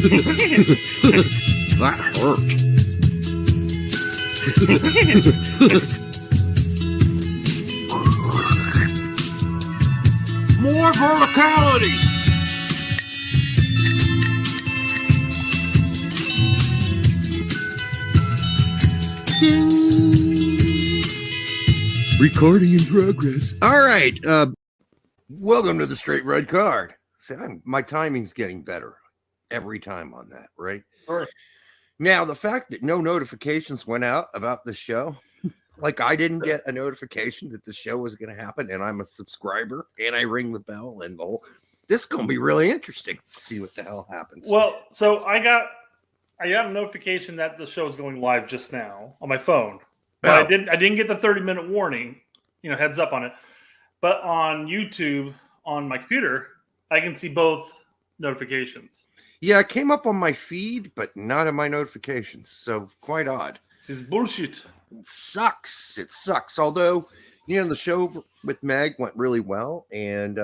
That hurt. More verticality. Recording in progress. All right. Welcome to the Straight Red Card. See, my timing's getting better every time on that, right? Sure. Now, the fact that no notifications went out about the show, like I didn't get a notification that the show was going to happen, and I'm a subscriber, and I ring the bell, and this is going to be really interesting to see what the hell happens. Well, so I got a notification that the show is going live just now on my phone. But I didn't get the 30-minute warning, heads up on it. But on YouTube, on my computer, I can see both notifications. Yeah, it came up on my feed, but not in my notifications. So quite odd. This is bullshit. It sucks. It sucks. Although, the show with Meg went really well. And,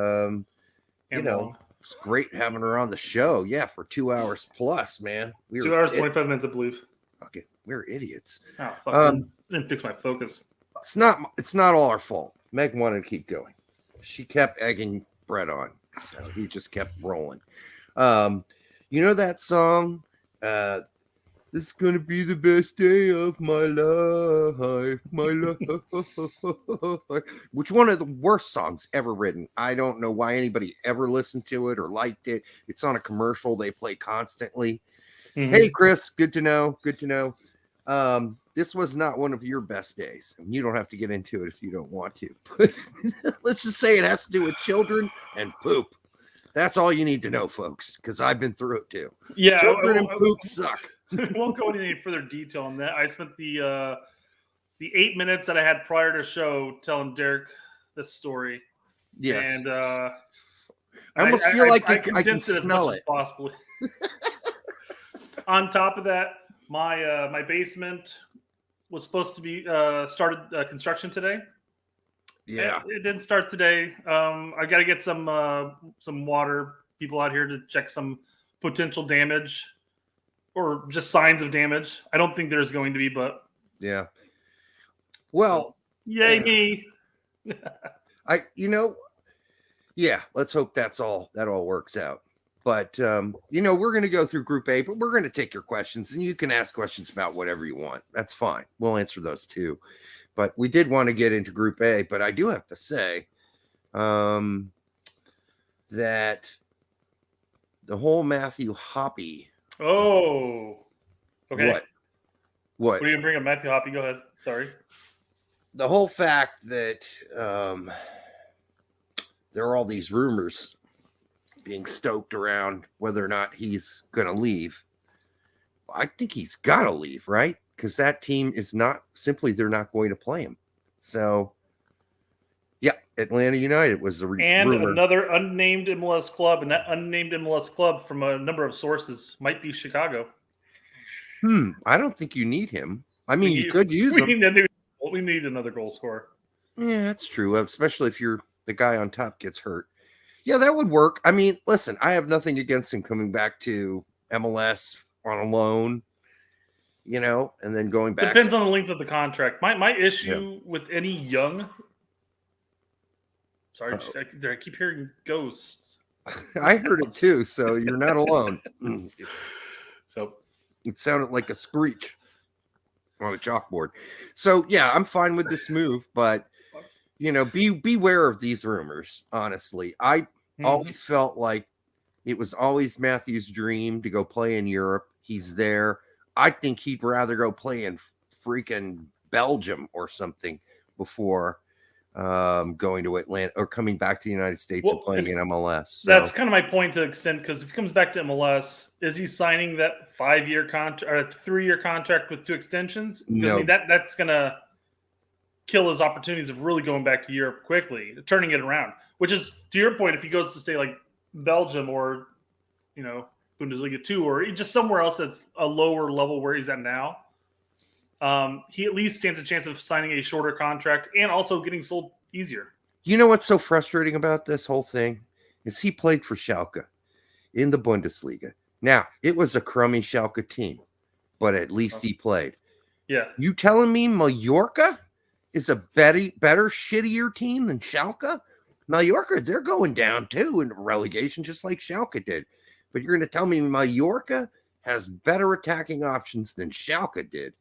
it's great having her on the show. Yeah, for 2 hours plus, man. 2 hours, 25 minutes, I believe. Okay, we're idiots. Oh, fuck. Didn't fix my focus. It's not all our fault. Meg wanted to keep going. She kept egging Brett on, so he just kept rolling. You know that song? This is gonna be the best day of my life, which one of the worst songs ever written. I don't know why anybody ever listened to it or liked it. It's on a commercial they play constantly. Mm-hmm. Hey, Chris, good to know. Good to know. This was not one of your best days, and you don't have to get into it if you don't want to. But let's just say it has to do with children and poop. That's all you need to know, folks, because I've been through it too. Yeah, children and poop suck. I won't go into any further detail on that. I spent the 8 minutes that I had prior to the show telling Derek this story. Yes, and I almost feel like I can smell it. Possibly. On top of that, my basement was supposed to be started construction today. Yeah, it didn't start today. I got to get some water people out here to check some potential damage or just signs of damage. I don't think there's going to be, but yeah. Well, yay me. Yeah. Let's hope that all works out. But, we're going to go through Group A, but we're going to take your questions, and you can ask questions about whatever you want. That's fine. We'll answer those too. But we did want to get into Group A, but I do have to say that the whole Matthew Hoppe. Oh, okay. What? Are you going to bring up Matthew Hoppe? Go ahead. Sorry. The whole fact that there are all these rumors being stoked around whether or not he's going to leave. I think he's got to leave, right? Because that team is they're not going to play him. So, yeah, Atlanta United was the rumor. And another unnamed MLS club, and that unnamed MLS club from a number of sources might be Chicago. I don't think you need him. I mean, you could use him. We need another goal scorer. Yeah, that's true, especially if the guy on top gets hurt. Yeah, that would work. I mean, listen, I have nothing against him coming back to MLS on a loan, and then going back. Depends on the length of the contract. My issue with any young. Sorry, I keep hearing ghosts. I heard it too, so you're not alone. So it sounded like a screech on a chalkboard. So yeah, I'm fine with this move, but beware of these rumors. Honestly, I always felt like it was always Matthew's dream to go play in Europe. He's there. I think he'd rather go play in freaking Belgium or something before going to Atlanta or coming back to the United States and playing in MLS. So. That's kind of my point to extend, because if he comes back to MLS, is he signing that 5-year contract or a 3-year contract with 2 extensions? No. I mean, that's going to kill his opportunities of really going back to Europe quickly, turning it around. Which is, to your point, if he goes to, say, like Belgium or, Bundesliga 2 or just somewhere else that's a lower level where he's at now, he at least stands a chance of signing a shorter contract and also getting sold easier. You know what's so frustrating about this whole thing is he played for Schalke in the Bundesliga. Now, it was a crummy Schalke team, but at least he played. Yeah. You telling me Mallorca is a better, shittier team than Schalke? Mallorca, they're going down too in relegation, just like Schalke did. But you're going to tell me Mallorca has better attacking options than Schalke did?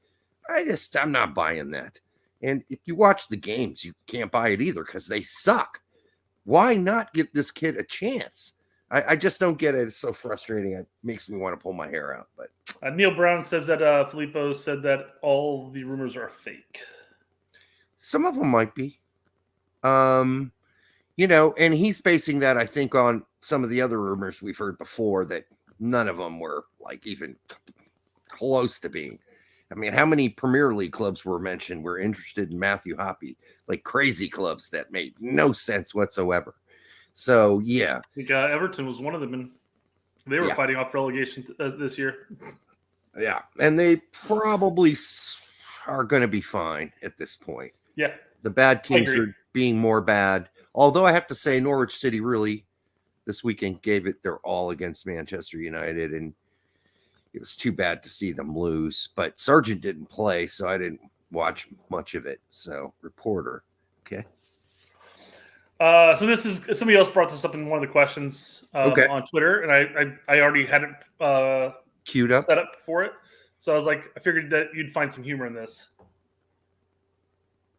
I'm not buying that. And if you watch the games, you can't buy it either because they suck. Why not give this kid a chance? I just don't get it. It's so frustrating. It makes me want to pull my hair out. But Neil Brown says that Filippo said that all the rumors are fake. Some of them might be. And he's basing that, I think, on some of the other rumors we've heard before that none of them were like even close to being. I mean, how many Premier League clubs were mentioned were interested in Matthew Hoppe? Like crazy clubs that made no sense whatsoever. So, yeah. I think Everton was one of them, and they were fighting off relegation this year. Yeah, and they probably are going to be fine at this point. Yeah. The bad teams are being more bad. Although I have to say Norwich City really this weekend gave it their all against Manchester United, and it was too bad to see them lose. But Sargent didn't play, so I didn't watch much of it. So, reporter. Okay. So this is somebody else brought this up in one of the questions on Twitter, and I already had it queued up, set up for it. So I was like, I figured that you'd find some humor in this.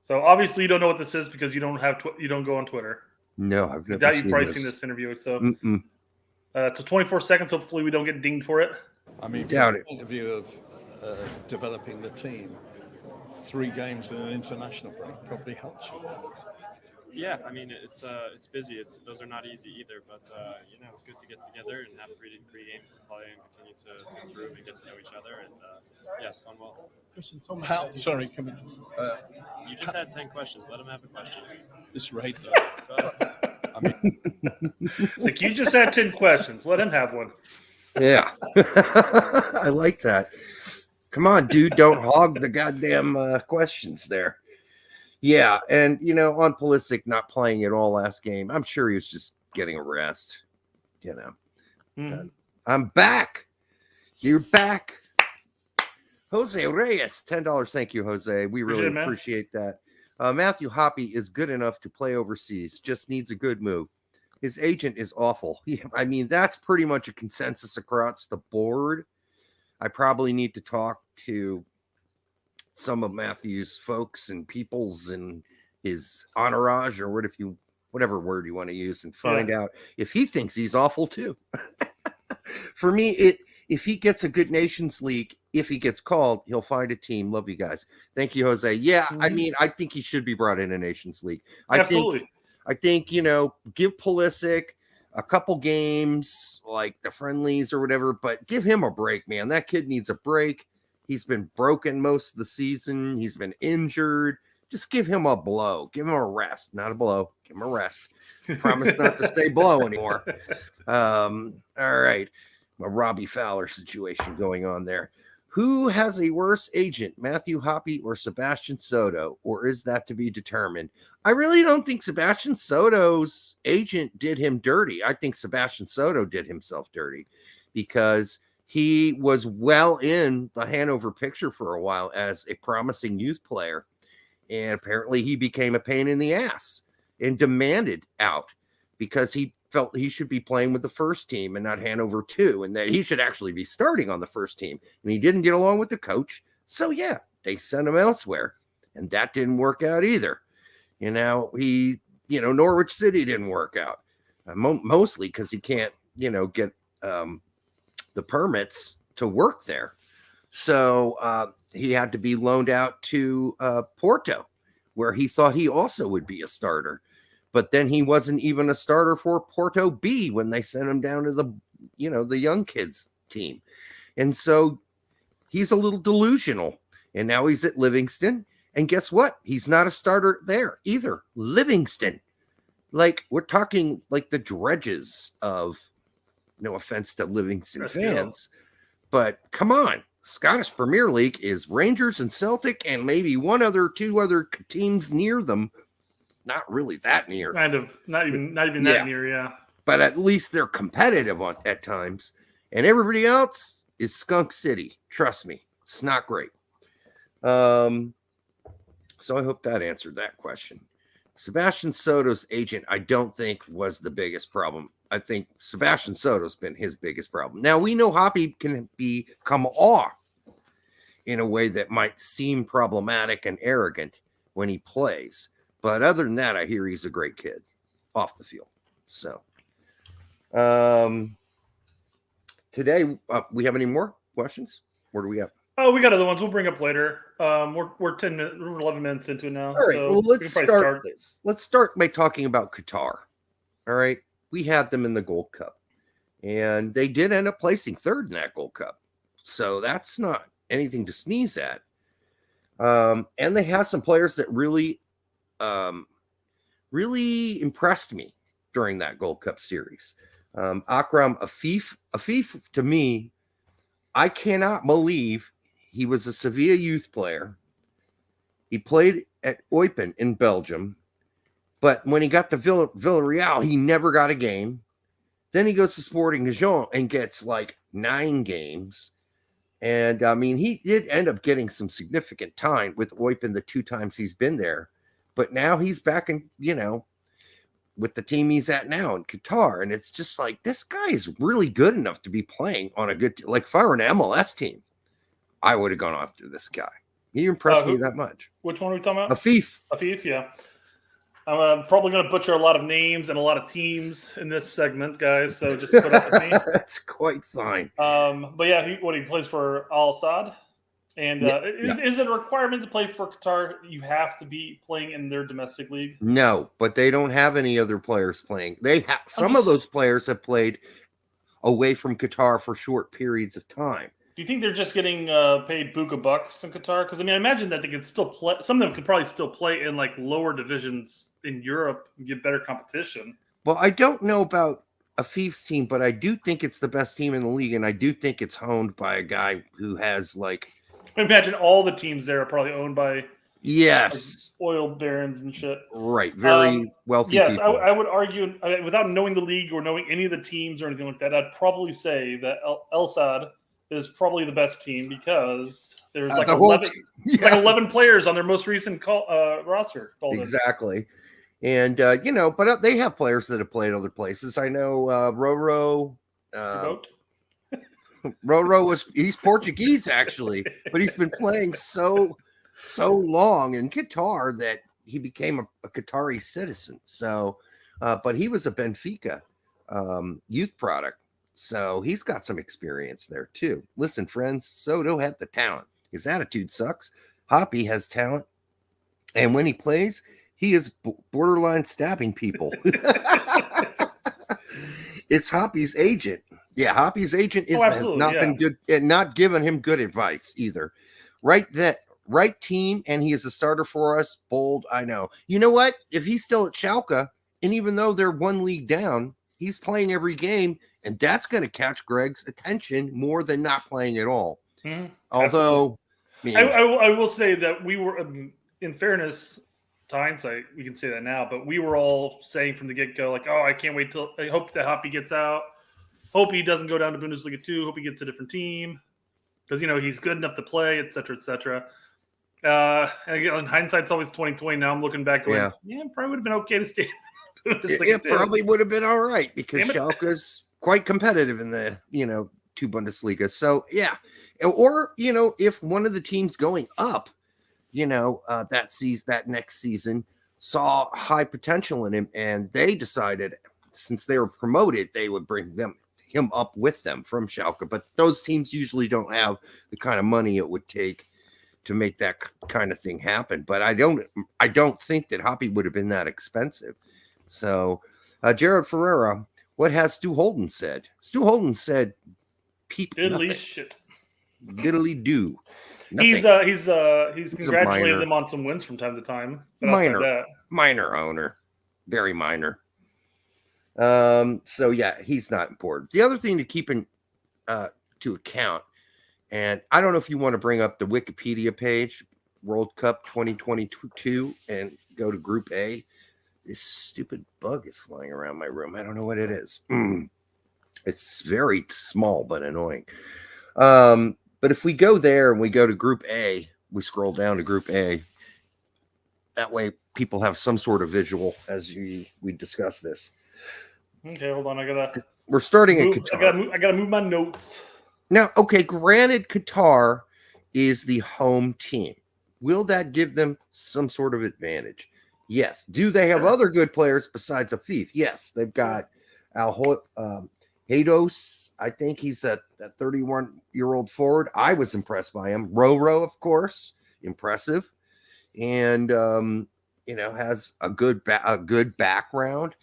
So obviously you don't know what this is because you don't go on Twitter. No, I've never seen you've probably seen this interview. So so 24 seconds. Hopefully we don't get dinged for it. I mean, from the point of view of developing the team, 3 games in an international break probably helps you. Yeah, I mean it's busy. Those are not easy either, but it's good to get together and have three games to play and continue to improve and get to know each other. And it's gone well. Sorry, come in. You just had 10 questions. Let him have a question. This rate. I mean, it's like you just had 10 questions. Let him have one. Yeah, I like that. Come on, dude, don't hog the goddamn questions there. Yeah, and on Pulisic not playing at all last game, I'm sure he was just getting a rest. I'm back. You're back. Jose Reyes, $10. Thank you, Jose. We really appreciate that. Matthew Hoppe is good enough to play overseas. Just needs a good move. His agent is awful. Yeah, I mean, that's pretty much a consensus across the board. I probably need to talk to some of Matthew's folks and peoples and his entourage, or whatever word you want to use, and find out if he thinks he's awful too. For me, if he gets a good Nations League, if he gets called, he'll find a team. Love you guys. Thank you, Jose. Yeah, I mean, I think he should be brought in a Nations League. Absolutely. I think give Pulisic a couple games, like the friendlies or whatever, but give him a break, man. That kid needs a break. He's been broken most of the season. He's been injured. Just give him a blow. Give him a rest. Not a blow. Give him a rest. Promise not to stay blow anymore. All right. A Robbie Fowler situation going on there. Who has a worse agent, Matthew Hoppe or Sebastian Soto? Or is that to be determined? I really don't think Sebastian Soto's agent did him dirty. I think Sebastian Soto did himself dirty because he was well in the Hanover picture for a while as a promising youth player. And apparently he became a pain in the ass and demanded out because he felt he should be playing with the first team and not Hanover 2, and that he should actually be starting on the first team. And he didn't get along with the coach. So, yeah, they sent him elsewhere. And that didn't work out either. Norwich City didn't work out. Mostly because he can't, get the permits to work there. So he had to be loaned out to Porto, where he thought he also would be a starter. But then he wasn't even a starter for Porto B when they sent him down to the young kids team. And so he's a little delusional. And now he's at Livingston. And guess what? He's not a starter there either. Livingston. Like, we're talking like the dredges of, no offense to Livingston fans, but come on. Scottish Premier League is Rangers and Celtic and maybe two other teams near them. Not really that near. Kind of. Not even that near, yeah. But at least they're competitive at times. And everybody else is Skunk City. Trust me, it's not great. So I hope that answered that question. Sebastian Soto's agent, I don't think was the biggest problem. I think Sebastian Soto's been his biggest problem. Now we know Hoppe can come off in a way that might seem problematic and arrogant when he plays. But other than that, I hear he's a great kid off the field. So today, we have any more questions? Where do we have? Oh, we got other ones we'll bring up later. We're 10 minutes, we're 11 minutes into it now. All right, so well, we can probably start this. Let's start by talking about Qatar. All right, we had them in the Gold Cup, and they did end up placing third in that Gold Cup. So that's not anything to sneeze at. And they have some players that really impressed me during that Gold Cup series. Akram Afif, to me, I cannot believe he was a Sevilla youth player. He played at Eupen in Belgium, but when he got to Villarreal, he never got a game. Then he goes to Sporting Gijón and gets like 9 games. And I mean, he did end up getting some significant time with Eupen the 2 times he's been there. But now he's back in, with the team he's at now in Qatar. And it's just like, this guy is really good enough to be playing on a good like if I were an MLS team, I would have gone after this guy. He impressed me that much. Which one are we talking about? Afif, yeah. I'm probably going to butcher a lot of names and a lot of teams in this segment, guys. So just put up with me. That's quite fine. But yeah, he plays for Al Sadd. And is it a requirement to play for Qatar? You have to be playing in their domestic league? No, but they don't have any other players playing. They have some of those players have played away from Qatar for short periods of time. Do you think they're just getting paid buka bucks in Qatar? Because I mean, I imagine that they could still play. Some of them could probably still play in like lower divisions in Europe and get better competition. Well, I don't know about Afif's team, but I do think it's the best team in the league, and I do think it's owned by a guy who has like. I imagine all the teams there are probably owned by like oil barons and shit. Right, very wealthy. Yes, people. I would argue without knowing the league or knowing any of the teams or anything like that, I'd probably say that El Sadd is probably the best team because there's like 11 players on their most recent roster. Exactly. And, but they have players that have played other places. I know Roro. Roro he's Portuguese, actually, but he's been playing so long in Qatar that he became a Qatari citizen. So, but he was a Benfica youth product. So he's got some experience there too. Listen, friends, Soto had the talent. His attitude sucks. Hoppe has talent. And when he plays, he is borderline stabbing people. It's Hoppe's agent. Yeah, Hoppe's agent has not been good and not given him good advice either. Right team, and he is a starter for us. Bold, I know. You know what? If he's still at Schalke, and even though they're 1 league down, he's playing every game, and that's going to catch Greg's attention more than not playing at all. Mm-hmm. Although, I will say that we were, in fairness, to hindsight, we can say that now, but we were all saying from the get-go, like, oh, I can't wait till I hope that Hoppe gets out. Hope he doesn't go down to Bundesliga 2. Hope he gets a different team because, he's good enough to play, et cetera, et cetera. And again, hindsight's always 20/20. Now I'm looking back going, probably would have been okay to stay in Bundesliga 2. Probably would have been all right because Schalke's quite competitive in the, 2 Bundesliga. So, yeah. Or, if one of the teams going up, that next season saw high potential in him and they decided since they were promoted, they would bring him up with them from Schalke. But those teams usually don't have the kind of money it would take to make that kind of thing happen. But I don't think that Hoppe would have been that expensive. So, Jared Ferreira, what has Stu Holden said? Stu Holden said, "Peep, diddly shit, diddly do." He's congratulated them on some wins from time to time. But minor owner, very minor. So yeah, he's not important. The other thing to keep to account, and I don't know if you want to bring up the Wikipedia page, World Cup 2022, and go to Group A. This stupid bug is flying around my room. I don't know what it is. It's very small but annoying. But if we go there and we go to Group A, we scroll down to Group A. That way, people have some sort of visual as we discuss this. Okay, hold on. We're starting at Qatar. I gotta move my notes. Now, okay, granted, Qatar is the home team. Will that give them some sort of advantage? Yes. Do they have other good players besides Afif? Yes. They've got Hados. I think he's a 31-year-old forward. I was impressed by him. Roro, of course, impressive. And, has a good background,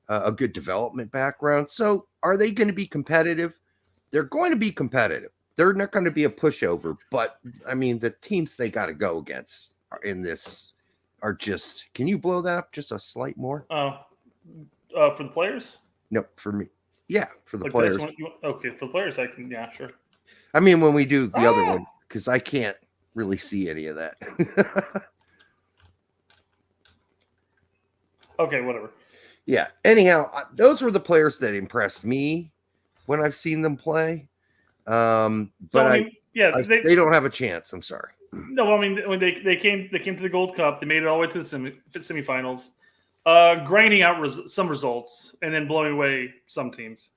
a good development background. So are they going to be competitive? They're going to be competitive. They're not going to be a pushover, but I mean, the teams they got to go against in this are just, can you blow that up just a slight more? For the players? No, for me. Yeah, for the like players. Okay, for the players, I can, yeah, sure. I mean, when we do the other one, because I can't really see any of that. Okay, whatever. Yeah. Anyhow, those were the players that impressed me when I've seen them play. But they don't have a chance. I'm sorry. No, I mean when they came to the Gold Cup, they made it all the way to the semifinals, grinding out some results and then blowing away some teams.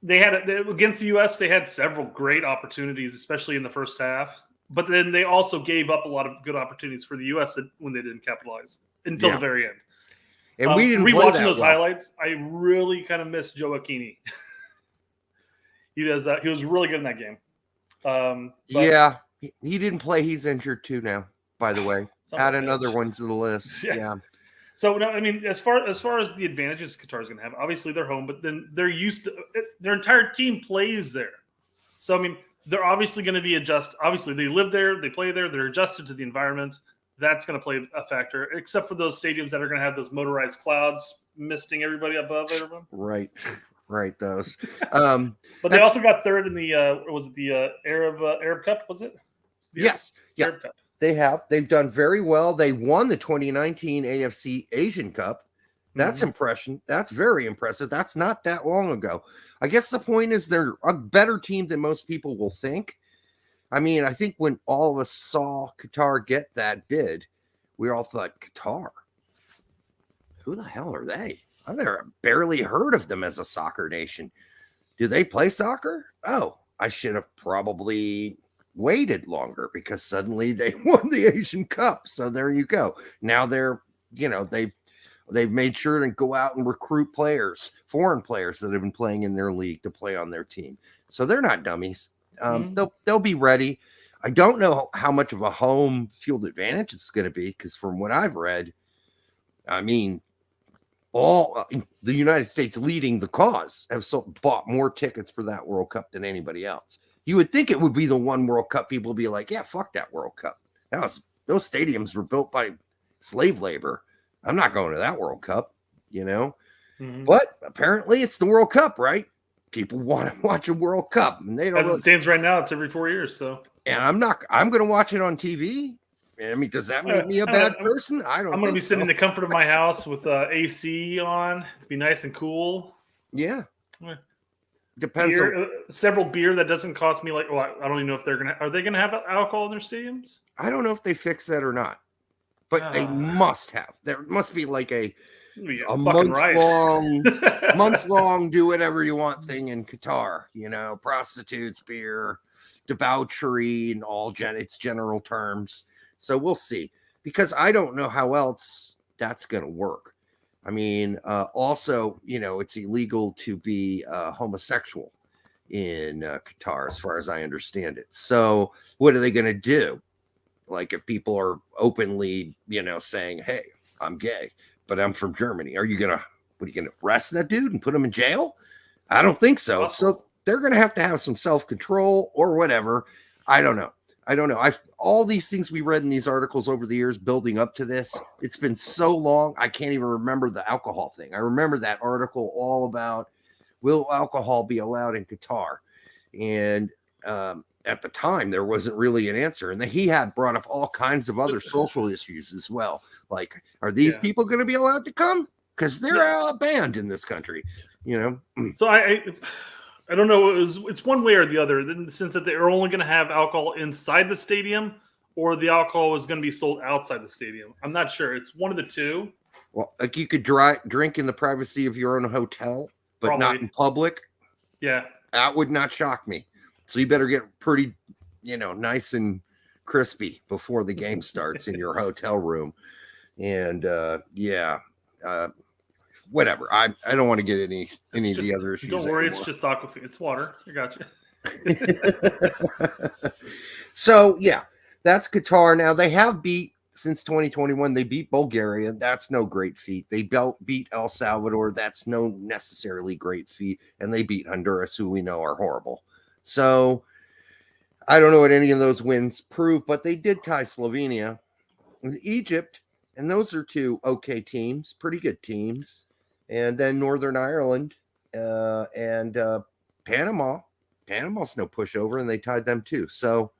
They had against the U.S. They had several great opportunities, especially in the first half. But then they also gave up a lot of good opportunities for the U.S. when they didn't capitalize until the very end. And we didn't rewatching play those highlights. I really kind of miss Joe Aquini. He was really good in that game. He didn't play. He's injured too now. By the way, add another one to the list. Yeah. So no, I mean, as far as the advantages Qatar's going to have, obviously they're home, but then they're used to their entire team plays there. So I mean, they're obviously going to be Obviously, they live there, they play there, they're adjusted to the environment. That's going to play a factor, except for those stadiums that are going to have those motorized clouds misting everybody above everyone. Right. Those. But they also got third in the Arab Cup? Was it? Yes. Arab Cup. They've done very well. They won the 2019 AFC Asian Cup. That's impression. That's very impressive. That's not that long ago. I guess the point is they're a better team than most people will think. I mean, I think when all of us saw Qatar get that bid, we all thought, Qatar? Who the hell are they? I've never barely heard of them as a soccer nation. Do they play soccer? Oh, I should have probably waited longer because suddenly they won the Asian Cup. So there you go. Now they're, they've made sure to go out and recruit players, foreign players that have been playing in their league to play on their team. So they're not dummies. They'll be ready. I don't know how much of a home field advantage it's going to be because from what I've read, I mean, all the United States leading the cause have bought more tickets for that World Cup than anybody else. You would think it would be the one World Cup people would be like, yeah, fuck that World Cup. Those stadiums were built by slave labor. I'm not going to that World Cup, But apparently it's the World Cup, right? People want to watch a World Cup, and they don't. As it stands right now, it's every 4 years. So, and I'm going to watch it on TV. I mean, does that make me a bad person? I don't. I'm going to be sitting in the comfort of my house with AC on to be nice and cool. Yeah. Depends. Several beer that doesn't cost me I don't even know if are they going to have alcohol in their stadiums? I don't know if they fix that or not, but they must have. There must be like a month long do whatever you want thing in Qatar, prostitutes, beer, debauchery, and all its general terms. So we'll see, because I don't know how else that's going to work. I mean, also, it's illegal to be homosexual in Qatar, as far as I understand it. So what are they going to do? Like if people are openly, saying, hey, I'm gay, but I'm from Germany. Are you going to arrest that dude and put him in jail? I don't think so. So they're going to have some self-control or whatever. I don't know. All these things we read in these articles over the years building up to this, it's been so long, I can't even remember the alcohol thing. I remember that article all about, will alcohol be allowed in Qatar? And at the time, there wasn't really an answer. And then he had brought up all kinds of other social issues as well. Like, are these people going to be allowed to come? Because they're banned in this country. So I don't know. It's one way or the other. In the sense that they're only going to have alcohol inside the stadium, or the alcohol is going to be sold outside the stadium. I'm not sure. It's one of the two. Well, like you could drink in the privacy of your own hotel, but Probably. not in public. Yeah. That would not shock me. So you better get pretty, nice and crispy before the game starts in your hotel room. And whatever. I don't want to get any of the other issues. Don't worry, anymore. it's just aquafina. It's water. I got you. So yeah, that's Qatar. Now they have beat since 2021. They beat Bulgaria. That's no great feat. They beat El Salvador. That's no necessarily great feat. And they beat Honduras, who we know are horrible. So I don't know what any of those wins prove, but they did tie Slovenia and Egypt. And those are two okay teams, pretty good teams. And then Northern Ireland and Panama. Panama's no pushover, and they tied them too. So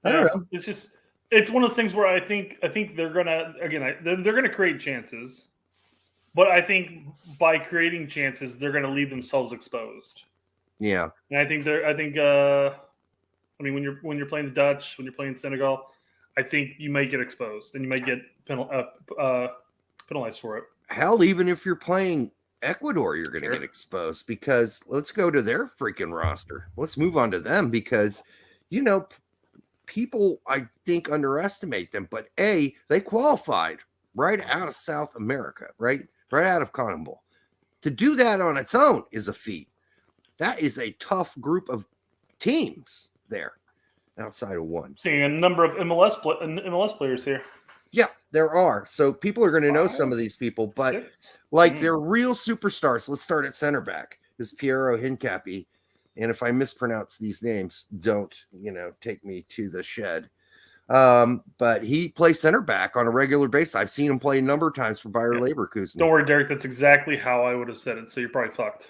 I don't know. It's one of those things where I think they're gonna they're gonna create chances, but I think by creating chances they're gonna leave themselves exposed. Yeah, and I think when you're playing the Dutch, when you're playing Senegal, I think you might get exposed and you might get penalized for it. Hell, even if you're playing Ecuador, you're going to get exposed because let's go to their freaking roster. Let's move on to them because, people, I think, underestimate them. But they qualified right out of South America, right out of CONMEBOL. To do that on its own is a feat. That is a tough group of teams there outside of one. Seeing a number of MLS players here. Yeah, there are. So people are going to know some of these people, but they're real superstars. Let's start at center back. Is Piero Hincapié. And if I mispronounce these names, don't, take me to the shed. But he plays center back on a regular basis. I've seen him play a number of times for Bayer Leverkusen. Don't worry, Derek. That's exactly how I would have said it. So you're probably fucked.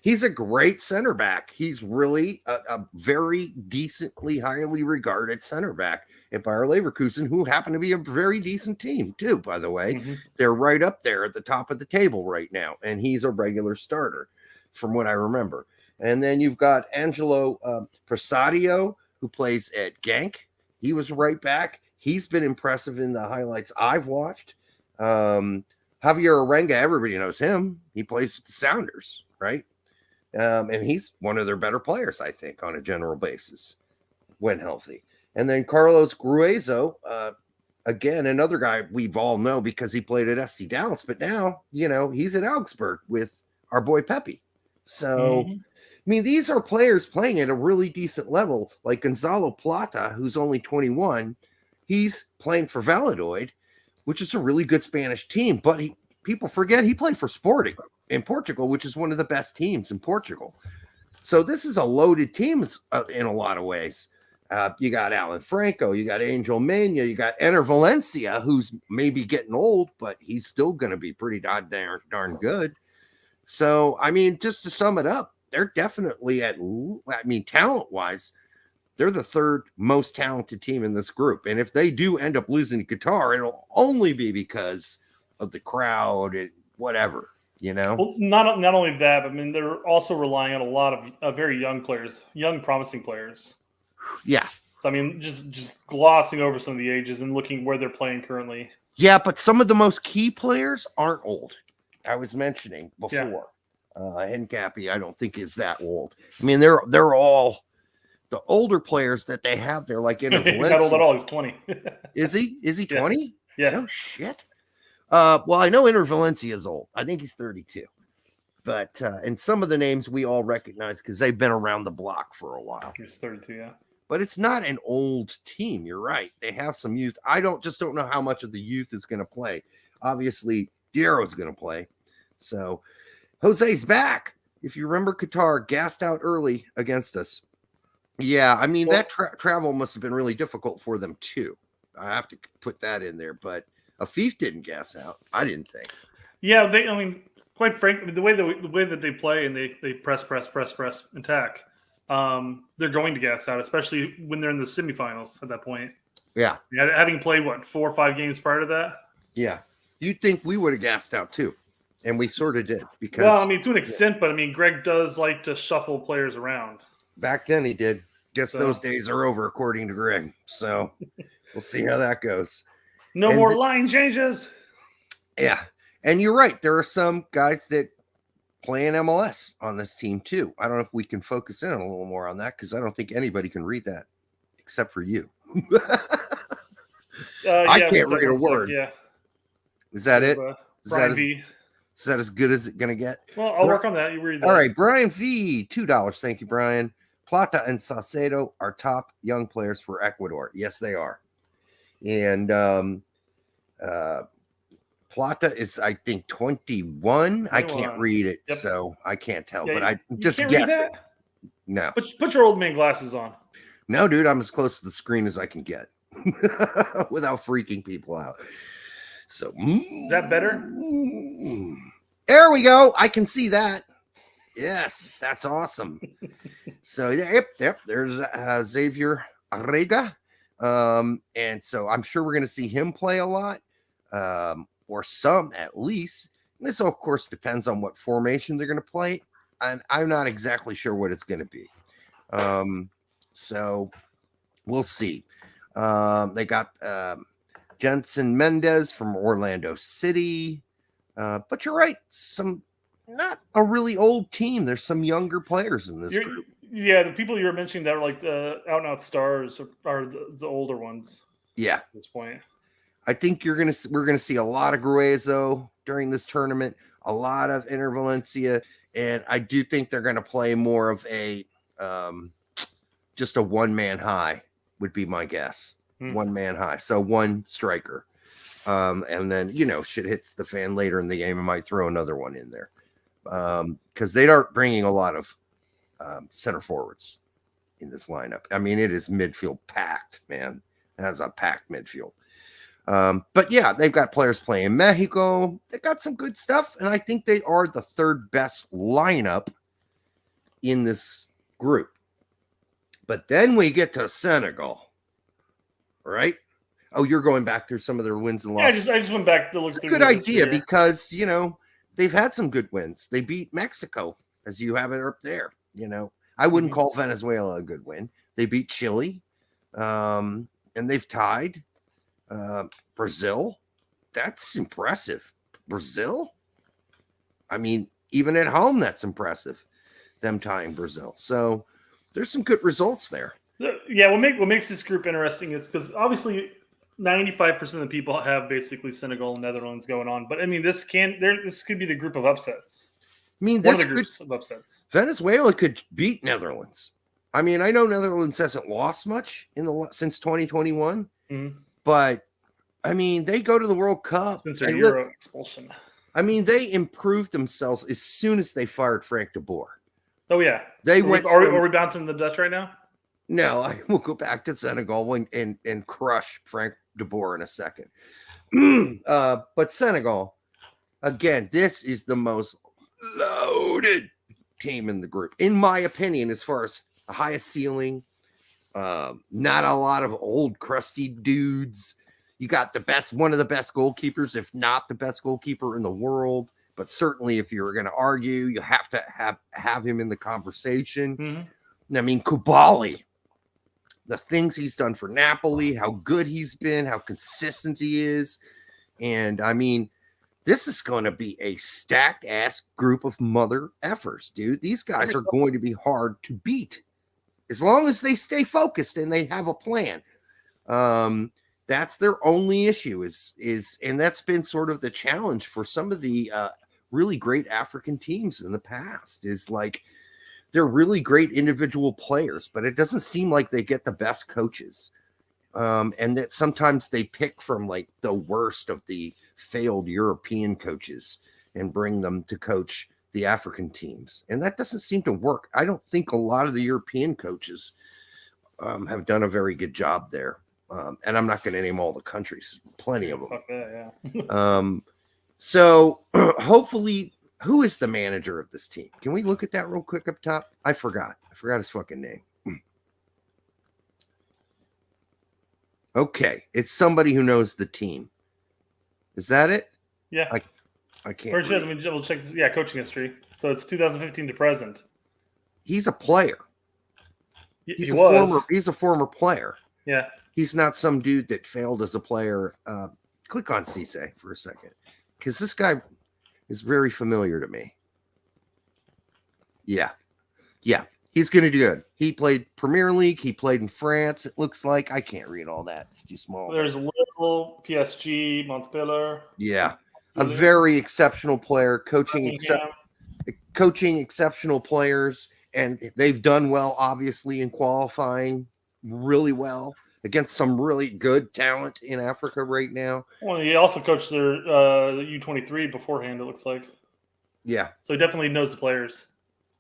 He's a great center back. He's really a very decently, highly regarded center back at Bayer Leverkusen, who happen to be a very decent team too, by the way. Mm-hmm. They're right up there at the top of the table right now, and he's a regular starter from what I remember. And then you've got Angelo Prasadio, who plays at Genk. He was right back. He's been impressive in the highlights I've watched. Javier Arenga, everybody knows him. He plays with the Sounders, right? And he's one of their better players, I think, on a general basis when healthy. And then Carlos Gruezo, again, another guy we've all know because he played at SC Dallas, but now, he's at Augsburg with our boy Pepe. So, I mean, these are players playing at a really decent level, like Gonzalo Plata, who's only 21. He's playing for Valladolid, which is a really good Spanish team, but people forget he played for Sporting in Portugal, which is one of the best teams in Portugal. So this is a loaded team in a lot of ways. You got Alan Franco, you got Angel Mena, you got Ener Valencia, who's maybe getting old, but he's still going to be pretty darn good. So, I mean, just to sum it up, they're definitely talent-wise, they're the third most talented team in this group. And if they do end up losing to Qatar, it'll only be because of the crowd and whatever, Well, not only that, but I mean, they're also relying on a lot of very young players, young promising players. Yeah. So, I mean, just glossing over some of the ages and looking where they're playing currently. Yeah, but some of the most key players aren't old. I was mentioning before. Hincapié, I don't think is that old. I mean, they're all the older players that they have there, like Ener Valencia. He's not old at all. He's 20. Is he? Is he 20? Yeah. No shit. Well, I know Ener Valencia is old. I think he's 32. But and some of the names we all recognize because they've been around the block for a while. He's 32, yeah. But it's not an old team. You're right. They have some youth. I don't know how much of the youth is going to play. Obviously, Diero's going to play. So Jose's back. If you remember, Qatar gassed out early against us. Yeah, I mean, that travel must have been really difficult for them, too. I have to put that in there. But Afif didn't gas out. I didn't think. Yeah, quite frankly, the way that they play and they press, attack, they're going to gas out, especially when they're in the semifinals at that point. Yeah. Having played, 4 or 5 games prior to that? Yeah. You'd think we would have gassed out, too. And we sort of did because Well, I mean, to an extent, but I mean, Greg does like to shuffle players around. back then he did. Guess So- those days are over, according to Greg. So we'll see how that goes. No And more line changes. Yeah. And you're right. There are some guys that play in MLS on this team too. I don't know if we can focus in a little more on that because I don't think anybody can read that except for you. I can't read a word. Yeah. Is that it? Is Brian that, V. is that as good as it's going to get? Well, I'll work on that. You read that. All right. Brian V, $2. Thank you, Brian. Plata and Saucedo are top young players for Ecuador. Yes, they are. And Plata is, I think, 21. I can't 21. read it, Yep. so I can't tell. Yeah, but you- I you just can't read guess. that? No, Put your old man glasses on. no, dude. I'm as close to the screen as I can get without freaking people out. So Is that better? There we go. I can see that. Yes, that's awesome. So yep. There's Xavier Arrega, and so I'm sure we're going to see him play a lot, or some at least. This, of course, depends on what formation they're going to play, and I'm not exactly sure what it's going to be. So we'll see. They got Jensen Mendez from Orlando City. But you're right. Not a really old team. There's some younger players in this group. Yeah, the people you were mentioning that are like the out and out stars are the older ones Yeah. at this point. I think we're gonna see a lot of Gruezo during this tournament, a lot of Inter Valencia, and I do think they're gonna play more of a just a one-man high would be my guess. One man high. So one striker. And then, shit hits the fan later in the game. I might throw another one in there. Because they aren't bringing a lot of center forwards in this lineup. I mean, it is midfield packed, man. It has a packed midfield. But yeah, they've got players playing in Mexico. They got some good stuff. And I think they are the third best lineup in this group. But then we get to Senegal. Right? Oh, you're going back through some of their wins and losses. Yeah, I just went back to look. It's a through good the idea history. because they've had some good wins. They beat Mexico, as you have it up there. I wouldn't call Venezuela a good win. They beat Chile, and they've tied Brazil. That's impressive. Brazil. I mean, even at home, that's impressive. Them tying Brazil. So there's some good results there. Yeah, what makes this group interesting is because obviously 95% of the people have basically Senegal and Netherlands going on. But I mean, this could be the group of upsets. I mean, One of the groups of upsets. Venezuela could beat Netherlands. I mean, I know Netherlands hasn't lost much since 2021, but I mean, they go to the World Cup Since their Euro expulsion. I mean, they improved themselves as soon as they fired Frank de Boer. Oh yeah, Are we bouncing the Dutch right now? No, I will go back to Senegal and crush Frank de Boer in a second. But Senegal, again, this is the most loaded team in the group, in my opinion, as far as the highest ceiling. Not a lot of old crusty dudes. You got one of the best goalkeepers, if not the best goalkeeper in the world. But certainly, if you're going to argue, you have to have him in the conversation. I mean, Koulibaly, the things he's done for Napoli, how good he's been, how consistent he is. And I mean, this is going to be a stacked ass group of mother effers, dude. These guys are going to be hard to beat as long as they stay focused and they have a plan. That's their only issue and that's been sort of the challenge for some of the really great African teams in the past is like, they're really great individual players, but it doesn't seem like they get the best coaches. And that sometimes they pick from like the worst of the failed European coaches and bring them to coach the African teams. And that doesn't seem to work. I don't think a lot of the European coaches have done a very good job there. And I'm not going to name all the countries, plenty of them. Fuck that, yeah. So hopefully, who is the manager of this team? Can we look at that real quick up top? I forgot his fucking name. Okay. It's somebody who knows the team. Is that it? Yeah. I can't. Or should we'll check this? Yeah, coaching history. So it's 2015 to present. He's a player. He was. He's a former player. Yeah. He's not some dude that failed as a player. Click on Cisse for a second, because this guy is very familiar to me. Yeah. He's going to do good. He played Premier League. He played in France. It looks like I can't read all that. It's too small. There's Liverpool, PSG, Montpellier. Yeah, a very exceptional player, coaching exceptional players, and they've done well, obviously, in qualifying really well against some really good talent in Africa right now. Well, he also coached their U23 beforehand, it looks like. Yeah. So he definitely knows the players.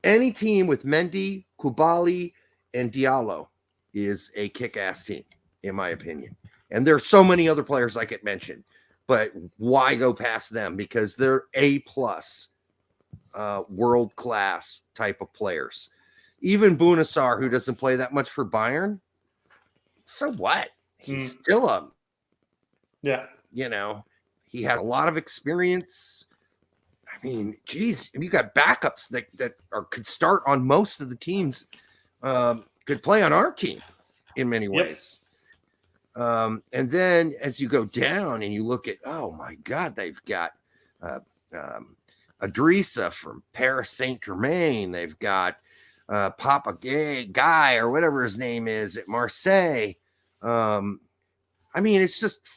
Any team with Mendy, Koulibaly, and Diallo is a kick-ass team, in my opinion. And there are so many other players I could mention, but why go past them? Because they're A-plus world-class type of players. Even Bunassar, who doesn't play that much for Bayern, so what? He's still he has a lot of experience. I mean, geez, you got backups that could start on most of the teams, could play on our team in many ways. And then as you go down and you look at, oh my God, they've got Adrissa from Paris Saint-Germain. They've got Papa Guy or whatever his name is at Marseille. I mean, it's just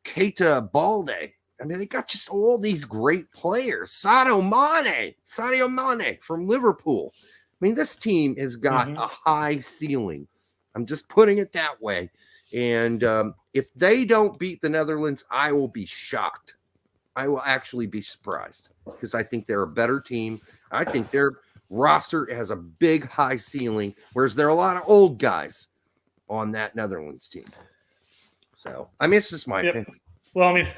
Keita Balde. I mean, they got just all these great players. Sadio Mane from Liverpool. I mean, this team has got a high ceiling. I'm just putting it that way. And if they don't beat the Netherlands, I will be shocked. I will actually be surprised because I think they're a better team. I think their roster has a big high ceiling, whereas there are a lot of old guys on that Netherlands team. So, I mean, it's just my opinion. Well, I mean,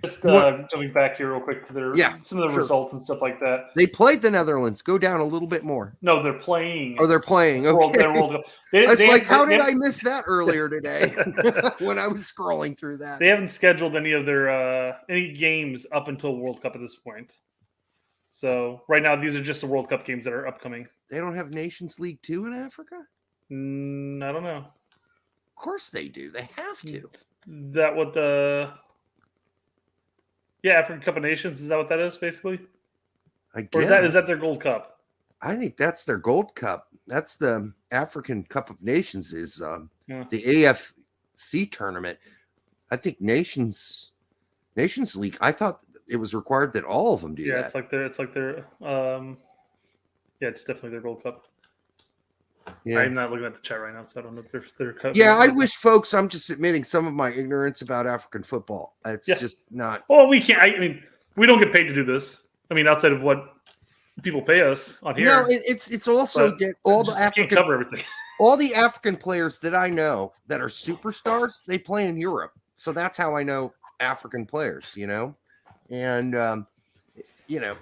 just going back here real quick to some of the results and stuff like that. They played the Netherlands. Go down a little bit more. No, they're playing. Oh, they're playing. Okay. World Cup. How did I miss that earlier today when I was scrolling through that? They haven't scheduled any of their any games up until World Cup at this point. So right now, these are just the World Cup games that are upcoming. They don't have Nations League 2 in Africa? I don't know. Of course they do. They have to. That what the... Yeah, African Cup of Nations, is that what that is, basically? I guess. Or is that their Gold Cup? I think that's their Gold Cup. That's the African Cup of Nations is the AFC tournament. I think Nations League, I thought it was required that all of them do that. Yeah, it's definitely their Gold Cup. Yeah. I'm not looking at the chat right now, so I don't know if they're cut. Yeah, I wish, folks, I'm just admitting some of my ignorance about African football. It's just not. Well, we can't. I mean, we don't get paid to do this. I mean, outside of what people pay us on here. No, it's also all the African can't cover everything. All the African players that I know that are superstars, they play in Europe. So that's how I know African players, and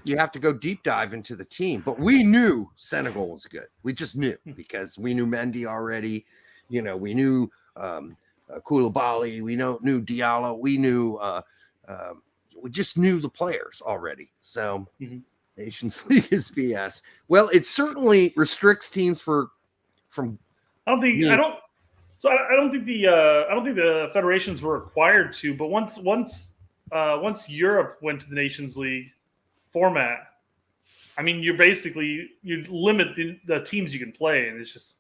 you have to go deep dive into the team. But we knew Senegal was good. We just knew because we knew Mendy already. We knew Koulibaly. We knew Diallo. We knew we just knew the players already. So Nations League is BS. Well, it certainly restricts teams from. I don't think the federations were required to. But once Europe went to the Nations League format, I mean, you limit the teams you can play, and it's just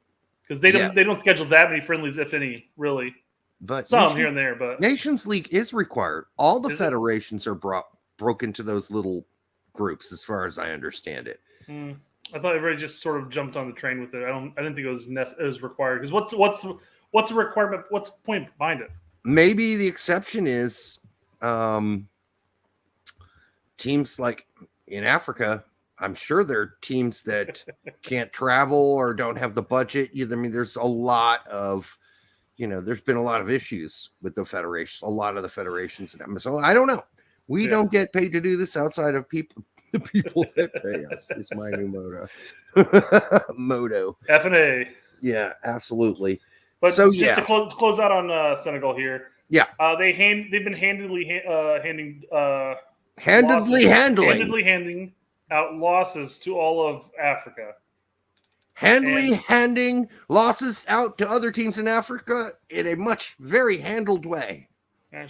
because they don't schedule that many friendlies, if any, really. But some here and there, but Nations League is required. All the federations are broke into those little groups, as far as I understand it. I thought everybody just sort of jumped on the train with it. I didn't think it was required. Because what's the requirement? What's the point behind it? Maybe the exception is teams like in Africa. I'm sure there are teams that can't travel or don't have the budget. I mean, there's a lot of, there's been a lot of issues with the federations, a lot of the federations. So I don't know. We don't get paid to do this outside of the people that pay us is my new motto. F&A. Yeah, absolutely. But so, just to close out on Senegal here. Yeah. They've been handing handedly handing out losses to all of Africa. handing losses out to other teams in Africa in a very handled way. How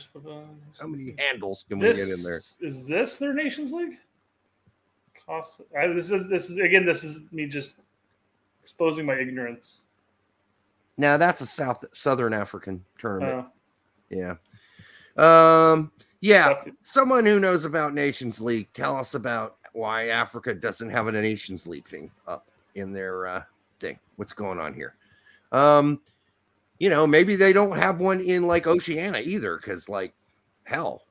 many handles can we get in there? Is this their Nations League? This is me just exposing my ignorance. Now that's a Southern African tournament. Yeah. Someone who knows about Nations League, tell us about why Africa doesn't have a Nations League thing up in their thing. What's going on here? Maybe they don't have one in like Oceania either, because like hell,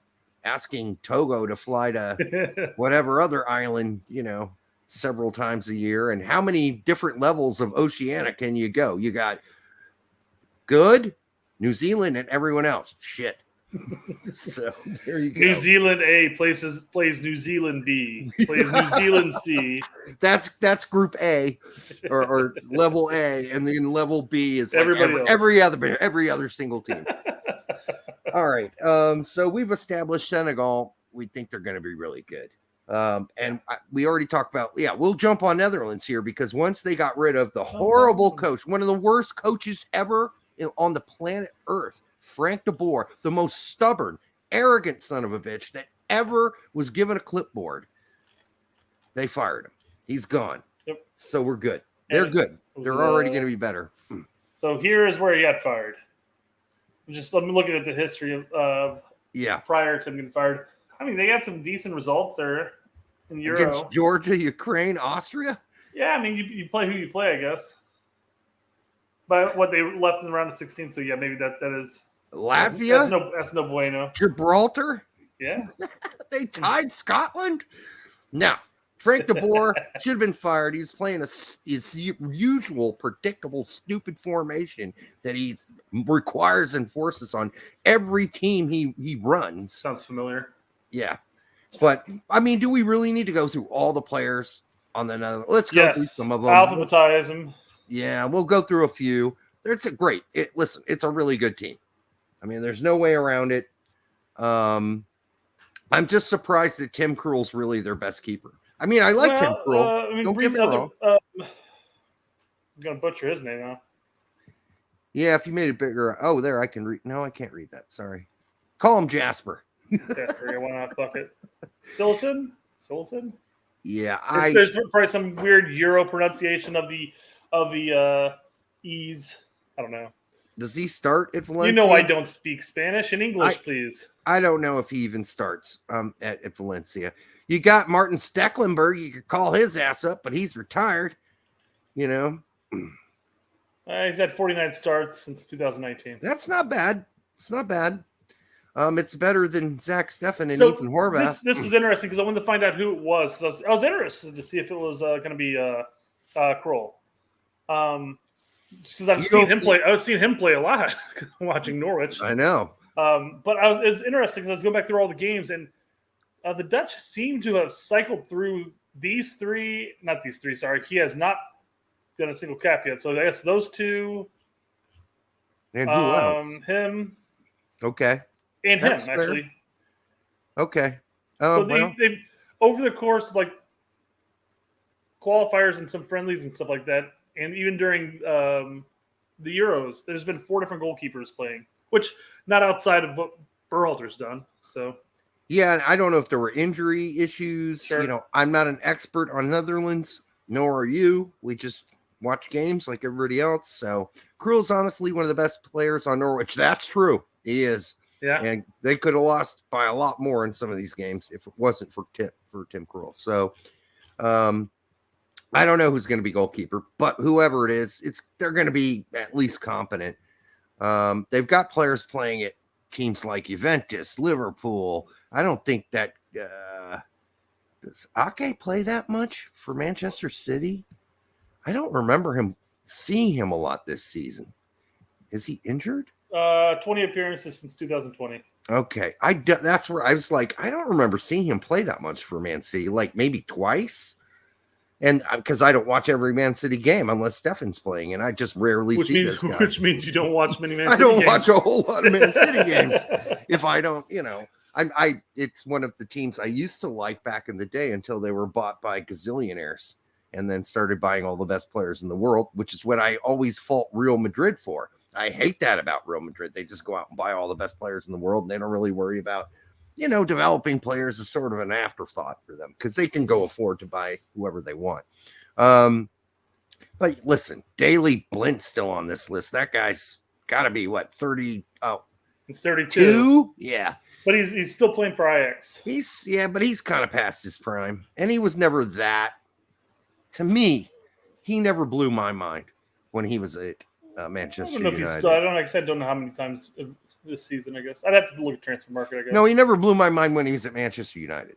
asking Togo to fly to whatever other island, several times a year, and how many different levels of Oceania can you go? You got good, New Zealand, and everyone else. Shit. So there you go. New Zealand A plays New Zealand B, plays New Zealand C. That's Group A or Level A, and then Level B is like every other single team. All right. So we've established Senegal. We think they're going to be really good. We already talked about, we'll jump on Netherlands here, because once they got rid of the horrible coach, one of the worst coaches ever on the planet Earth, Frank de Boer, the most stubborn, arrogant son of a bitch that ever was given a clipboard, they fired him. He's gone. Yep. So we're good. They're good. They're already going to be better. So here is where he got fired. I'm looking at the history of prior to him getting fired. I mean, they had some decent results there in Euro. Against Georgia, Ukraine, Austria? Yeah, I mean, you play who you play, I guess. But what they left in the round of 16, so yeah, maybe that is Latvia. That's no bueno. Gibraltar. Yeah, they tied Scotland. Now, Frank de Boer should have been fired. He's playing his usual, predictable, stupid formation that he requires and forces on every team he runs. Sounds familiar. Yeah, but I mean, do we really need to go through all the players on the Netherlands? Let's go through some of them. Alphabetize them. Yeah, we'll go through a few. It's a really good team. I mean, there's no way around it. I'm just surprised that Tim Krul's really their best keeper. I mean, I like Tim Krul. Don't get me wrong. I'm going to butcher his name now. Yeah, if you made it bigger. Oh, there, I can read. No, I can't read that. Sorry. Call him Jasper. Jasper, why not bucket? Sillison? Yeah, there's probably some weird Euro pronunciation of the E's. I don't know. Does he start at Valencia? I don't speak Spanish and English, please. I don't know if he even starts at Valencia. You got Martin Stecklenburg. You could call his ass up, but he's retired. He's had 49 starts since 2019. That's not bad. It's not bad. It's better than Zach Steffen and Ethan Horvath. This was interesting because I wanted to find out who it was. Because I was interested to see if it was going to be Krul. Because I've seen him play. I've seen him play a lot watching Norwich. I know. But it was interesting because I was going back through all the games, and the Dutch seem to have cycled through these three. Not these three. Sorry, he has not done a single cap yet. So I guess those two. And who else? Him. Okay. And that's him, actually. Fair. Okay. So they over the course of like qualifiers and some friendlies and stuff like that, and even during the Euros, there's been 4 different goalkeepers playing, which not outside of what Berhalter's done. So yeah, I don't know if there were injury issues. Sure. I'm not an expert on Netherlands, nor are you. We just watch games like everybody else. So Krul's honestly one of the best players on Norwich. That's true. He is. Yeah. And they could have lost by a lot more in some of these games if it wasn't for Tim Krul. So I don't know who's going to be goalkeeper, but whoever it is, they're going to be at least competent. They've got players playing at teams like Juventus, Liverpool. I don't think that does Ake play that much for Manchester City? I don't remember seeing him a lot this season. Is he injured? 20 appearances since 2020. Okay. That's where I was like, I don't remember seeing him play that much for Man City, like maybe twice. And because I don't watch every Man City game unless Steffen's playing, and I just rarely see this guy. Which means you don't watch many Man I City don't games. watch a whole lot of Man City games if I don't, It's one of the teams I used to like back in the day until they were bought by gazillionaires and then started buying all the best players in the world, which is what I always fault Real Madrid for. I hate that about Real Madrid. They just go out and buy all the best players in the world, and they don't really worry about, developing players is sort of an afterthought for them because they can go afford to buy whoever they want. But listen, Daley Blint's still on this list. That guy's got to be, 30? Oh, he's 32. Yeah. But he's still playing for Ajax. But he's kind of past his prime. And he was never that. To me, he never blew my mind when he was at Manchester I don't know if United. he's still, I don't know how many times this season, I guess. I'd have to look at transfer market, I guess. No, he never blew my mind when he was at Manchester United.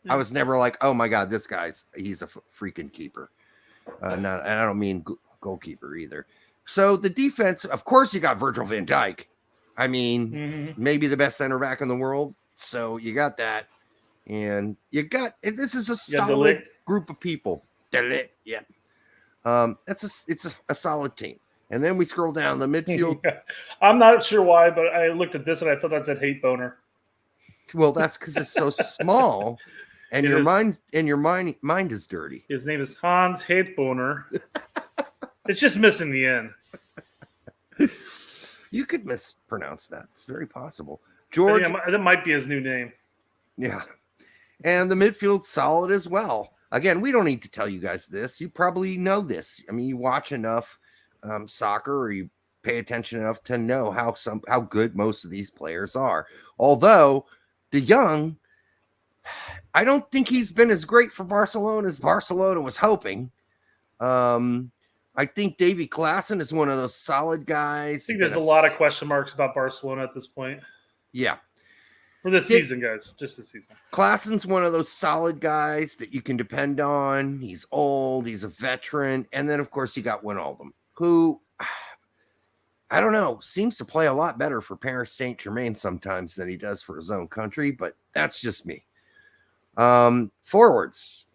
I was never like, oh my God, he's a freaking keeper. And I don't mean goalkeeper either. So the defense, of course, you got Virgil van Dijk. I mean, maybe the best center back in the world. So you got that. And this is a solid group of people. Yeah. It's a solid team. And then we scroll down the midfield. I'm not sure why, but I looked at this and I thought that said hate boner. Well, that's because it's so small. And your mind is dirty. His name is Hans Hateboner. It's just missing the N. You could mispronounce that. It's very possible. George, that might be his new name. Yeah. And the midfield's solid as well. Again, we don't need to tell you guys this. You probably know this. I mean, you watch enough soccer, or you pay attention enough to know how good most of these players are. Although De Jong, I don't think he's been as great for Barcelona as Barcelona was hoping. I think Davy Klaassen is one of those solid guys. I think there's a lot of question marks about Barcelona at this point. Yeah. For this season, guys. Just this season. Klaassen's one of those solid guys that you can depend on. He's old. He's a veteran. And then, of course, you got Wijnaldum, who, I don't know, seems to play a lot better for Paris Saint-Germain sometimes than he does for his own country, but that's just me. Forwards.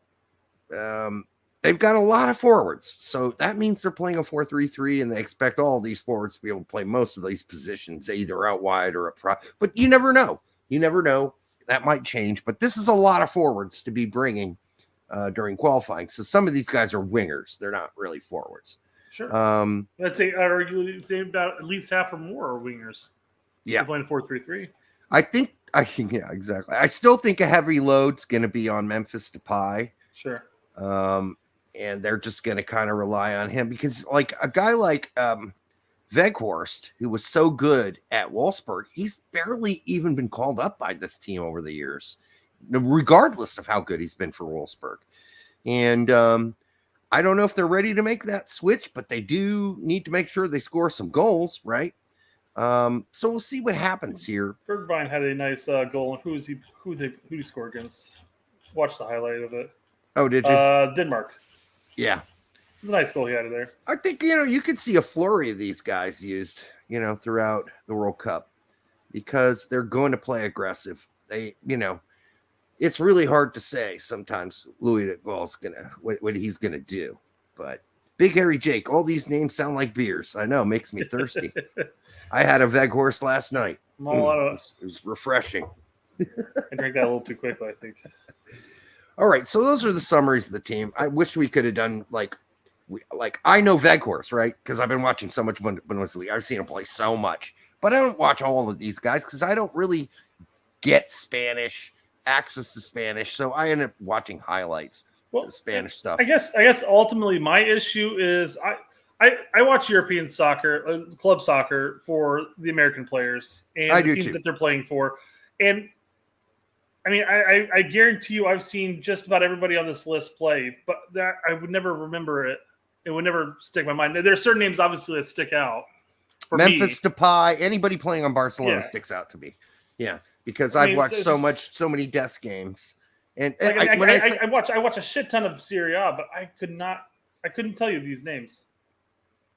They've got a lot of forwards. So that means they're playing a 4-3-3, and they expect all these forwards to be able to play most of these positions, either out wide or up front. But you never know. You never know. That might change. But this is a lot of forwards to be bringing during qualifying. So some of these guys are wingers. They're not really forwards. Sure. I'd say about at least half or more are wingers. Yeah. They're playing 4-3-3. I think, yeah, exactly. I still think a heavy load's going to be on Memphis Depay. Sure. And they're just going to kind of rely on him because, like, a guy like Weghorst, who was so good at Wolfsburg, he's barely even been called up by this team over the years, regardless of how good he's been for Wolfsburg. And I don't know if they're ready to make that switch, but they do need to make sure they score some goals, right? So we'll see what happens here. Bergwijn had a nice goal. And who did he score against? Watch the highlight of it. Oh, did you? Denmark. Yeah. It was a nice goal he had there. I think, you could see a flurry of these guys used, throughout the World Cup because they're going to play aggressive. They, it's really hard to say sometimes Louis Gaul's what he's going to do. But Big Hairy Jake, all these names sound like beers. I know, makes me thirsty. I had a Weghorst last night. It was refreshing. I drank that a little too quickly, I think. All right, so those are the summaries of the team. I wish we could have done I know Weghorst, right? Because I've been watching so much Bundesliga. I've seen him play so much, but I don't watch all of these guys because I don't really get access to Spanish. So I end up watching highlights, the Spanish stuff. I guess ultimately my issue is I watch European soccer, club soccer for the American players and the teams that they're playing for, and I mean, I guarantee you I've seen just about everybody on this list play, but that I would never remember it. It would never stick in my mind. There are certain names, obviously, that stick out. Memphis Depay, anybody playing on Barcelona sticks out to me. Yeah, because I've watched so many desk games. And I watch a shit ton of Serie A, but I couldn't tell you these names.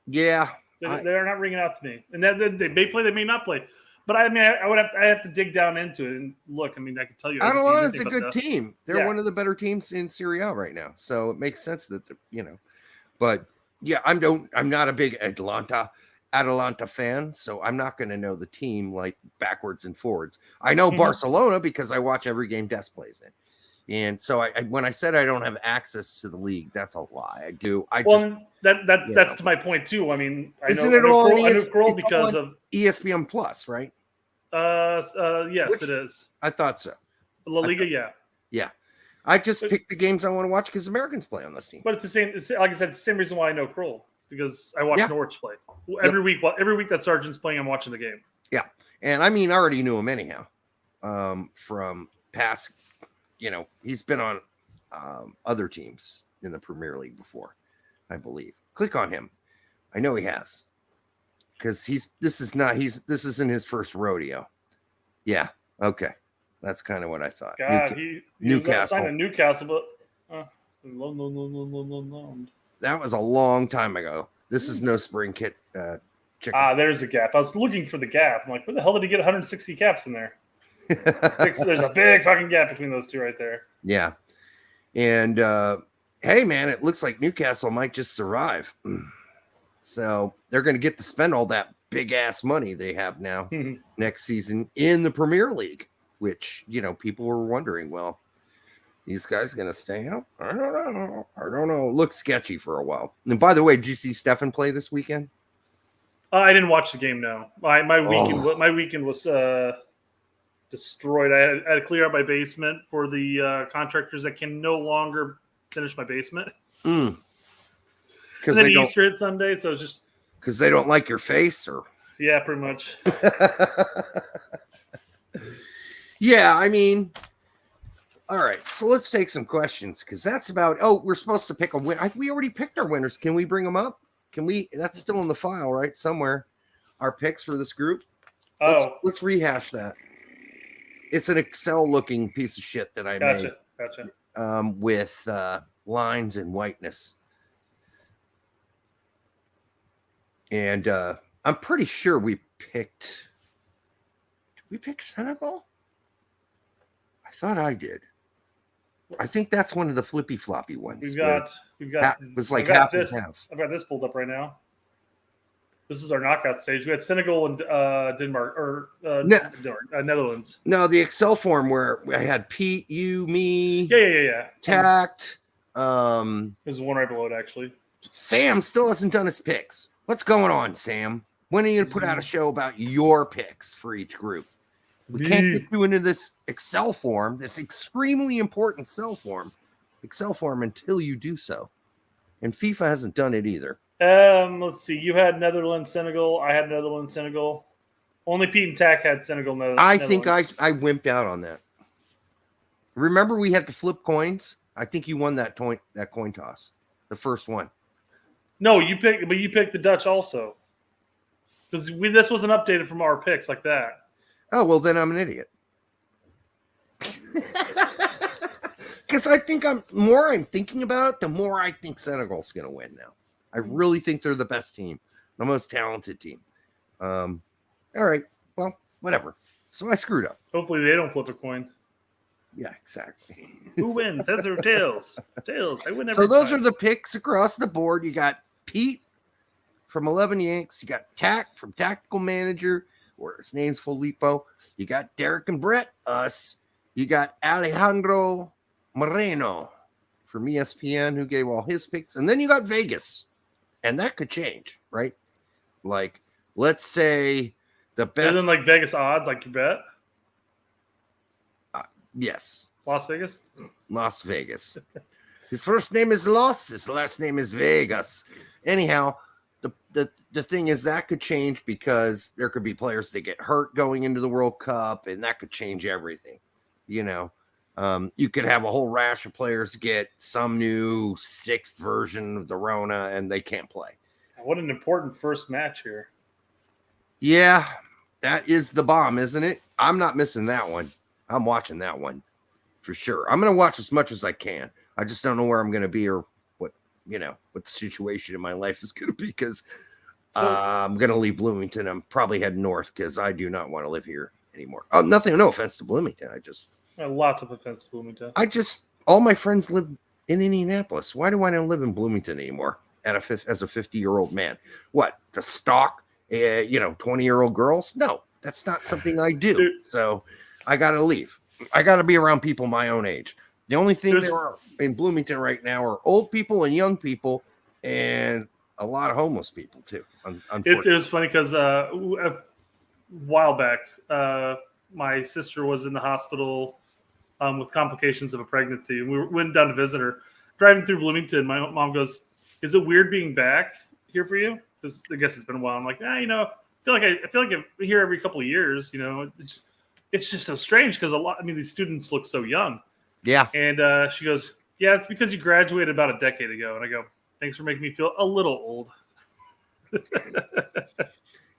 Yeah. They're not ringing out to me. And they may play, they may not play. But I mean, I have to dig down into it and look. I mean, I can tell you. Atalanta is a good team. They're one of the better teams in Serie A right now, so it makes sense that But yeah, I'm not a big Atalanta Atalanta fan, so I'm not going to know the team like backwards and forwards. I know Mhm. Barcelona because I watch every game Des plays in. And so when I said I don't have access to the league, that's a lie. I do. That's to my point too. I mean, Isn't it all on I know Kroll it's all because on of ESPN Plus, right? yes, Which- it is I thought so. La I Liga, thought- yeah. Yeah. I just But- picked the games I want to watch because Americans play on this team. But it's the same. It's like I said, it's the same reason why I know Kroll because I watch Yeah. Norwich play every week. Every week that Sargent's playing, I'm watching the game. And I mean, I already knew him anyhow from past, he's been on other teams in the Premier League before, I believe. Click on him. I know he has because this isn't his first rodeo. Yeah. Okay. That's kind of what I thought. God, he Newcastle. was signed to Newcastle, but loaned. That was a long time ago. This is no spring kit chicken. There's the gap. I was looking for the gap. I'm like, where the hell did he get 160 caps in there? There's a big fucking gap between those two right there. Yeah. And hey, man, it looks like Newcastle might just survive. So they're going to get to spend all that big ass money they have now next season in the Premier League, which, people were wondering, well, these guys going to stay out? I don't know. It looked sketchy for a while. And by the way, did you see Stefan play this weekend? I didn't watch the game. No, my weekend was destroyed. I had to clear out my basement for the contractors that can no longer finish my basement. Because And then Easter hit Sunday, so it's just because they don't like your face, or yeah, pretty much. Yeah, I mean, all right. So let's take some questions because that's about. Oh, we're supposed to pick a win. We already picked our winners. Can we bring them up? Can we? That's still in the file, right? Somewhere. Our picks for this group. Let's rehash that. It's an Excel-looking piece of shit that I made. Gotcha. With lines and whiteness. And I'm pretty sure we picked. Did we pick Senegal? I thought I did. I think that's one of the flippy floppy ones. We've got. It was like I've got half and this. half. I've got this pulled up right now. This is our knockout stage. We had Senegal and Denmark or Netherlands. No, the Excel form where I had Pete, you, me, Yeah. Tact. There's one right below it actually. Sam still hasn't done his picks. What's going on, Sam? When are you gonna put out a show about your picks for each group? We can't get you into this Excel form, this extremely important Excel form until you do so. And FIFA hasn't done it either. Let's see. You had Netherlands, Senegal. I had Netherlands, Senegal. Only Pete and Tack had Senegal, Netherlands. I think I wimped out on that. Remember we had to flip coins? I think you won that coin toss. The first one. No, you picked the Dutch also. Because this wasn't updated from our picks like that. Oh, well, then I'm an idiot. Because I think I'm thinking about it, the more I think Senegal's going to win now. I really think they're the best team, the most talented team. All right. Well, whatever. So I screwed up. Hopefully they don't flip a coin. Yeah, exactly. Who wins? Heads or tails? Tails. I win every So those time. are the picks across the board. You got Pete from 11 Yanks. You got Tack from Tactical Manager, or his name's Filippo. You got Derek and Brett, us. You got Alejandro Moreno from ESPN, who gave all his picks. And then you got Vegas. And that could change, right? Like, let's say the best. Isn't like Vegas odds, like you bet? Yes. Las Vegas? Las Vegas. His first name is Los. His last name is Vegas. Anyhow, the thing is that could change because there could be players that get hurt going into the World Cup, and that could change everything. You could have a whole rash of players get some new 6th version of the Rona, and they can't play. What an important first match here. Yeah, that is the bomb, isn't it? I'm not missing that one. I'm watching that one for sure. I'm going to watch as much as I can. I just don't know where I'm going to be or what the situation in my life is going to be because I'm going to leave Bloomington. I'm probably heading north because I do not want to live here anymore. No offense to Bloomington. Lots of offense to Bloomington. All my friends live in Indianapolis. Why do I not live in Bloomington anymore as a 50-year-old man? What, to stalk 20-year-old girls. No, that's not something I do. Dude. So I got to leave. I got to be around people my own age. The only thing There's- there are in Bloomington right now are old people and young people and a lot of homeless people too. It Unfortunately. was funny because a while back, my sister was in the hospital with complications of a pregnancy, and we went down to visit her. Driving through Bloomington, my mom goes, "Is it weird being back here for you?" Because I guess it's been a while. I'm like, I feel like I'm here every couple of years. It's just so strange because these students look so young. Yeah. And she goes, "Yeah, it's because you graduated about a decade ago." And I go, "Thanks for making me feel a little old."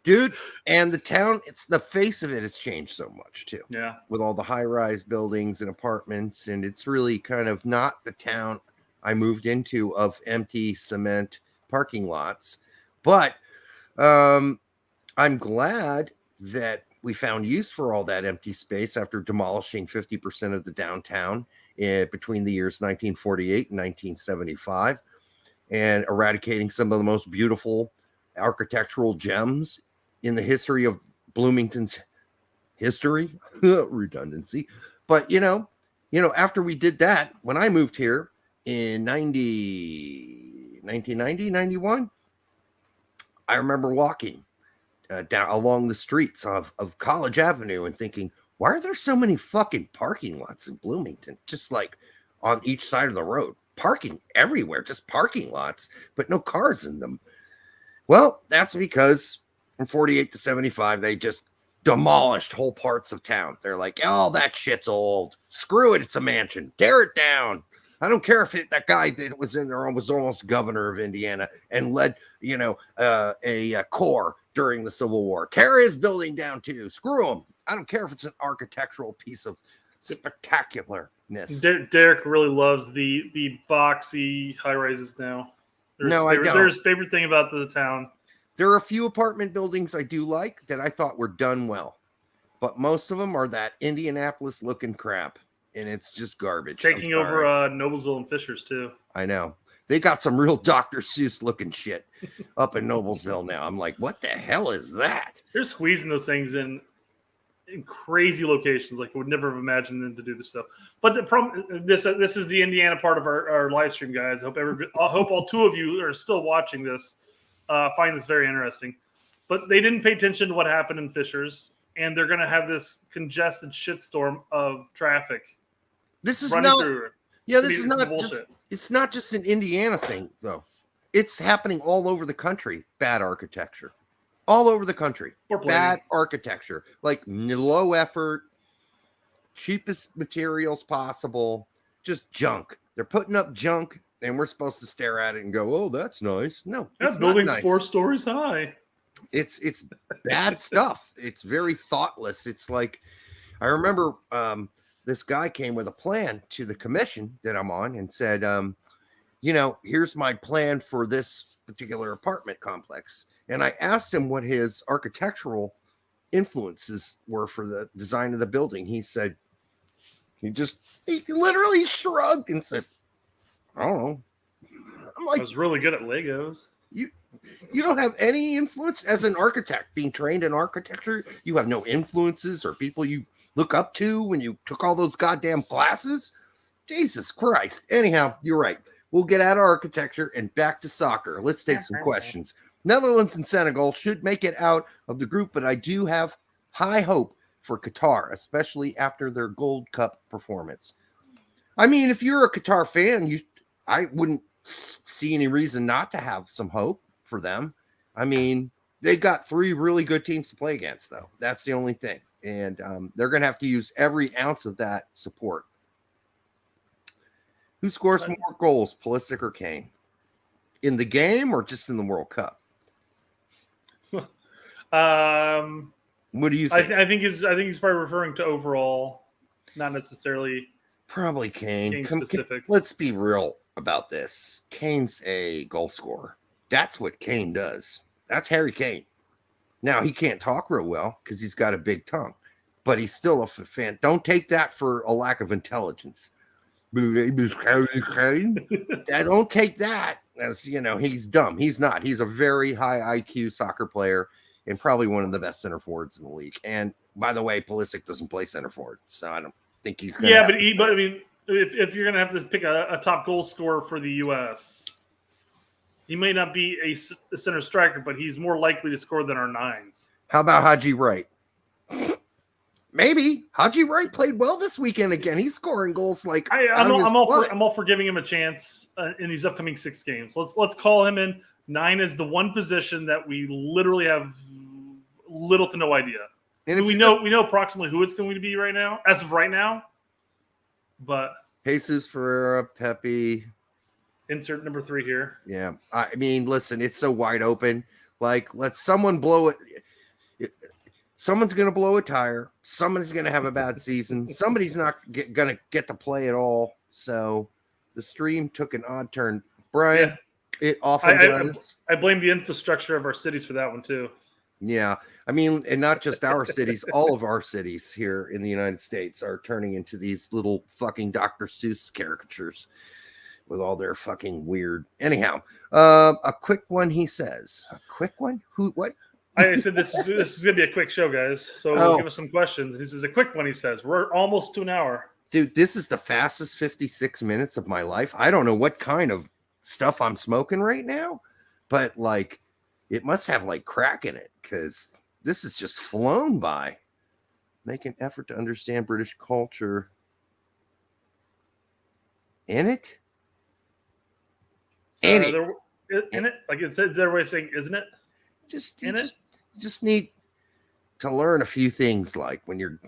Dude, and the town, it's the face of it has changed so much too. Yeah. With all the high-rise buildings and apartments, and it's really kind of not the town I moved into of empty cement parking lots. But I'm glad that we found use for all that empty space after demolishing 50% of the downtown between the years 1948 and 1975 and eradicating some of the most beautiful architectural gems in the history of Bloomington's history. Redundancy. But after we did that, when I moved here in 1990, 91, I remember walking down along the streets of College Avenue and thinking, why are there so many fucking parking lots in Bloomington? Just like on each side of the road, parking everywhere, just parking lots, but no cars in them. Well, that's because from 48 to 75, they just demolished whole parts of town. They're like, oh, that shit's old. Screw it. It's a mansion. Tear it down. I don't care if that guy that was in there was almost governor of Indiana and led, a corps during the Civil War. Tear his building down too. Screw him. I don't care if it's an architectural piece of spectacularness. Derek really loves the boxy high rises now. I don't. There's favorite thing about the town. There are a few apartment buildings I do like that I thought were done well, but most of them are that Indianapolis looking crap, and it's just garbage. It's taking over Noblesville and Fishers too. I know. They got some real Dr. Seuss looking shit up in Noblesville now. I'm like, what the hell is that? They're squeezing those things in crazy locations. Like I would never have imagined them to do this stuff. But the problem, this is the Indiana part of our live stream, guys. I hope all two of you are still watching this. Find this very interesting. But they didn't pay attention to what happened in Fishers, and they're going to have this congested shitstorm of traffic. This is not. Yeah, this is not bullshit. just. It's not just an Indiana thing, though. It's happening all over the country. Bad architecture, all over the country. Bad architecture, like low effort, cheapest materials possible, just junk. They're putting up junk, and we're supposed to stare at it and go, "Oh, that's nice." No, that building's nice. 4 stories high. It's bad stuff. It's very thoughtless. It's like I remember. This guy came with a plan to the commission that I'm on and said, here's my plan for this particular apartment complex. And I asked him what his architectural influences were for the design of the building. He said, he literally shrugged and said, I don't know. I'm like, I was really good at Legos. You don't have any influence as an architect being trained in architecture. You have no influences or people you look up to when you took all those goddamn classes. Jesus Christ. Anyhow, you're right. We'll get out of architecture and back to soccer. Let's take some questions. Netherlands and Senegal should make it out of the group, but I do have high hope for Qatar, especially after their Gold Cup performance. I mean, if you're a Qatar fan, I wouldn't see any reason not to have some hope for them. I mean, they've got 3 really good teams to play against, though. That's the only thing. And they're going to have to use every ounce of that support. Who scores more goals, Pulisic or Kane? In the game or just in the World Cup? What do you think? I think he's probably referring to overall, not necessarily. Probably Kane. Specific. Let's be real about this. Kane's a goal scorer. That's what Kane does. That's Harry Kane. Now, he can't talk real well because he's got a big tongue, but he's still a fan. Don't take that for a lack of intelligence. Don't take that as, he's dumb. He's not. He's a very high IQ soccer player. and probably one of the best center forwards in the league. And by the way, Pulisic doesn't play center forward, so I don't think he's going to. Yeah, but I mean, if you're going to have to pick a top goal scorer for the U.S., he may not be a center striker, but he's more likely to score than our nines. How about Haji Wright? Maybe Haji Wright played well this weekend again. He's scoring goals like I'm all for giving him a chance in these upcoming 6 games. Let's call him in. 9 is the one position that we literally have little to no idea. And we know approximately who it's going to be right now, as of right now. But Jesus Ferreira, Pepe. Insert number 3 here. Yeah, I mean, listen, it's so wide open. Like, let someone blow it. Someone's going to blow a tire. Someone's going to have a bad season. Somebody's not going to get to play at all. So the stream took an odd turn. Brian, it often does. I blame the infrastructure of our cities for that one, too. Yeah. I mean, and not just our cities, all of our cities here in the United States are turning into these little fucking Dr. Seuss caricatures with all their fucking weird. Anyhow, a quick one, he says. A quick one? What? I said this is going to be a quick show, guys. So give us some questions. This is a quick one, he says. We're almost to an hour. Dude, this is the fastest 56 minutes of my life. I don't know what kind of stuff I'm smoking right now, but like it must have like crack in it because this is just flown by. Make an effort to understand British culture. In it? In it? Like it's their way of saying, isn't it? Just need to learn a few things, like when you're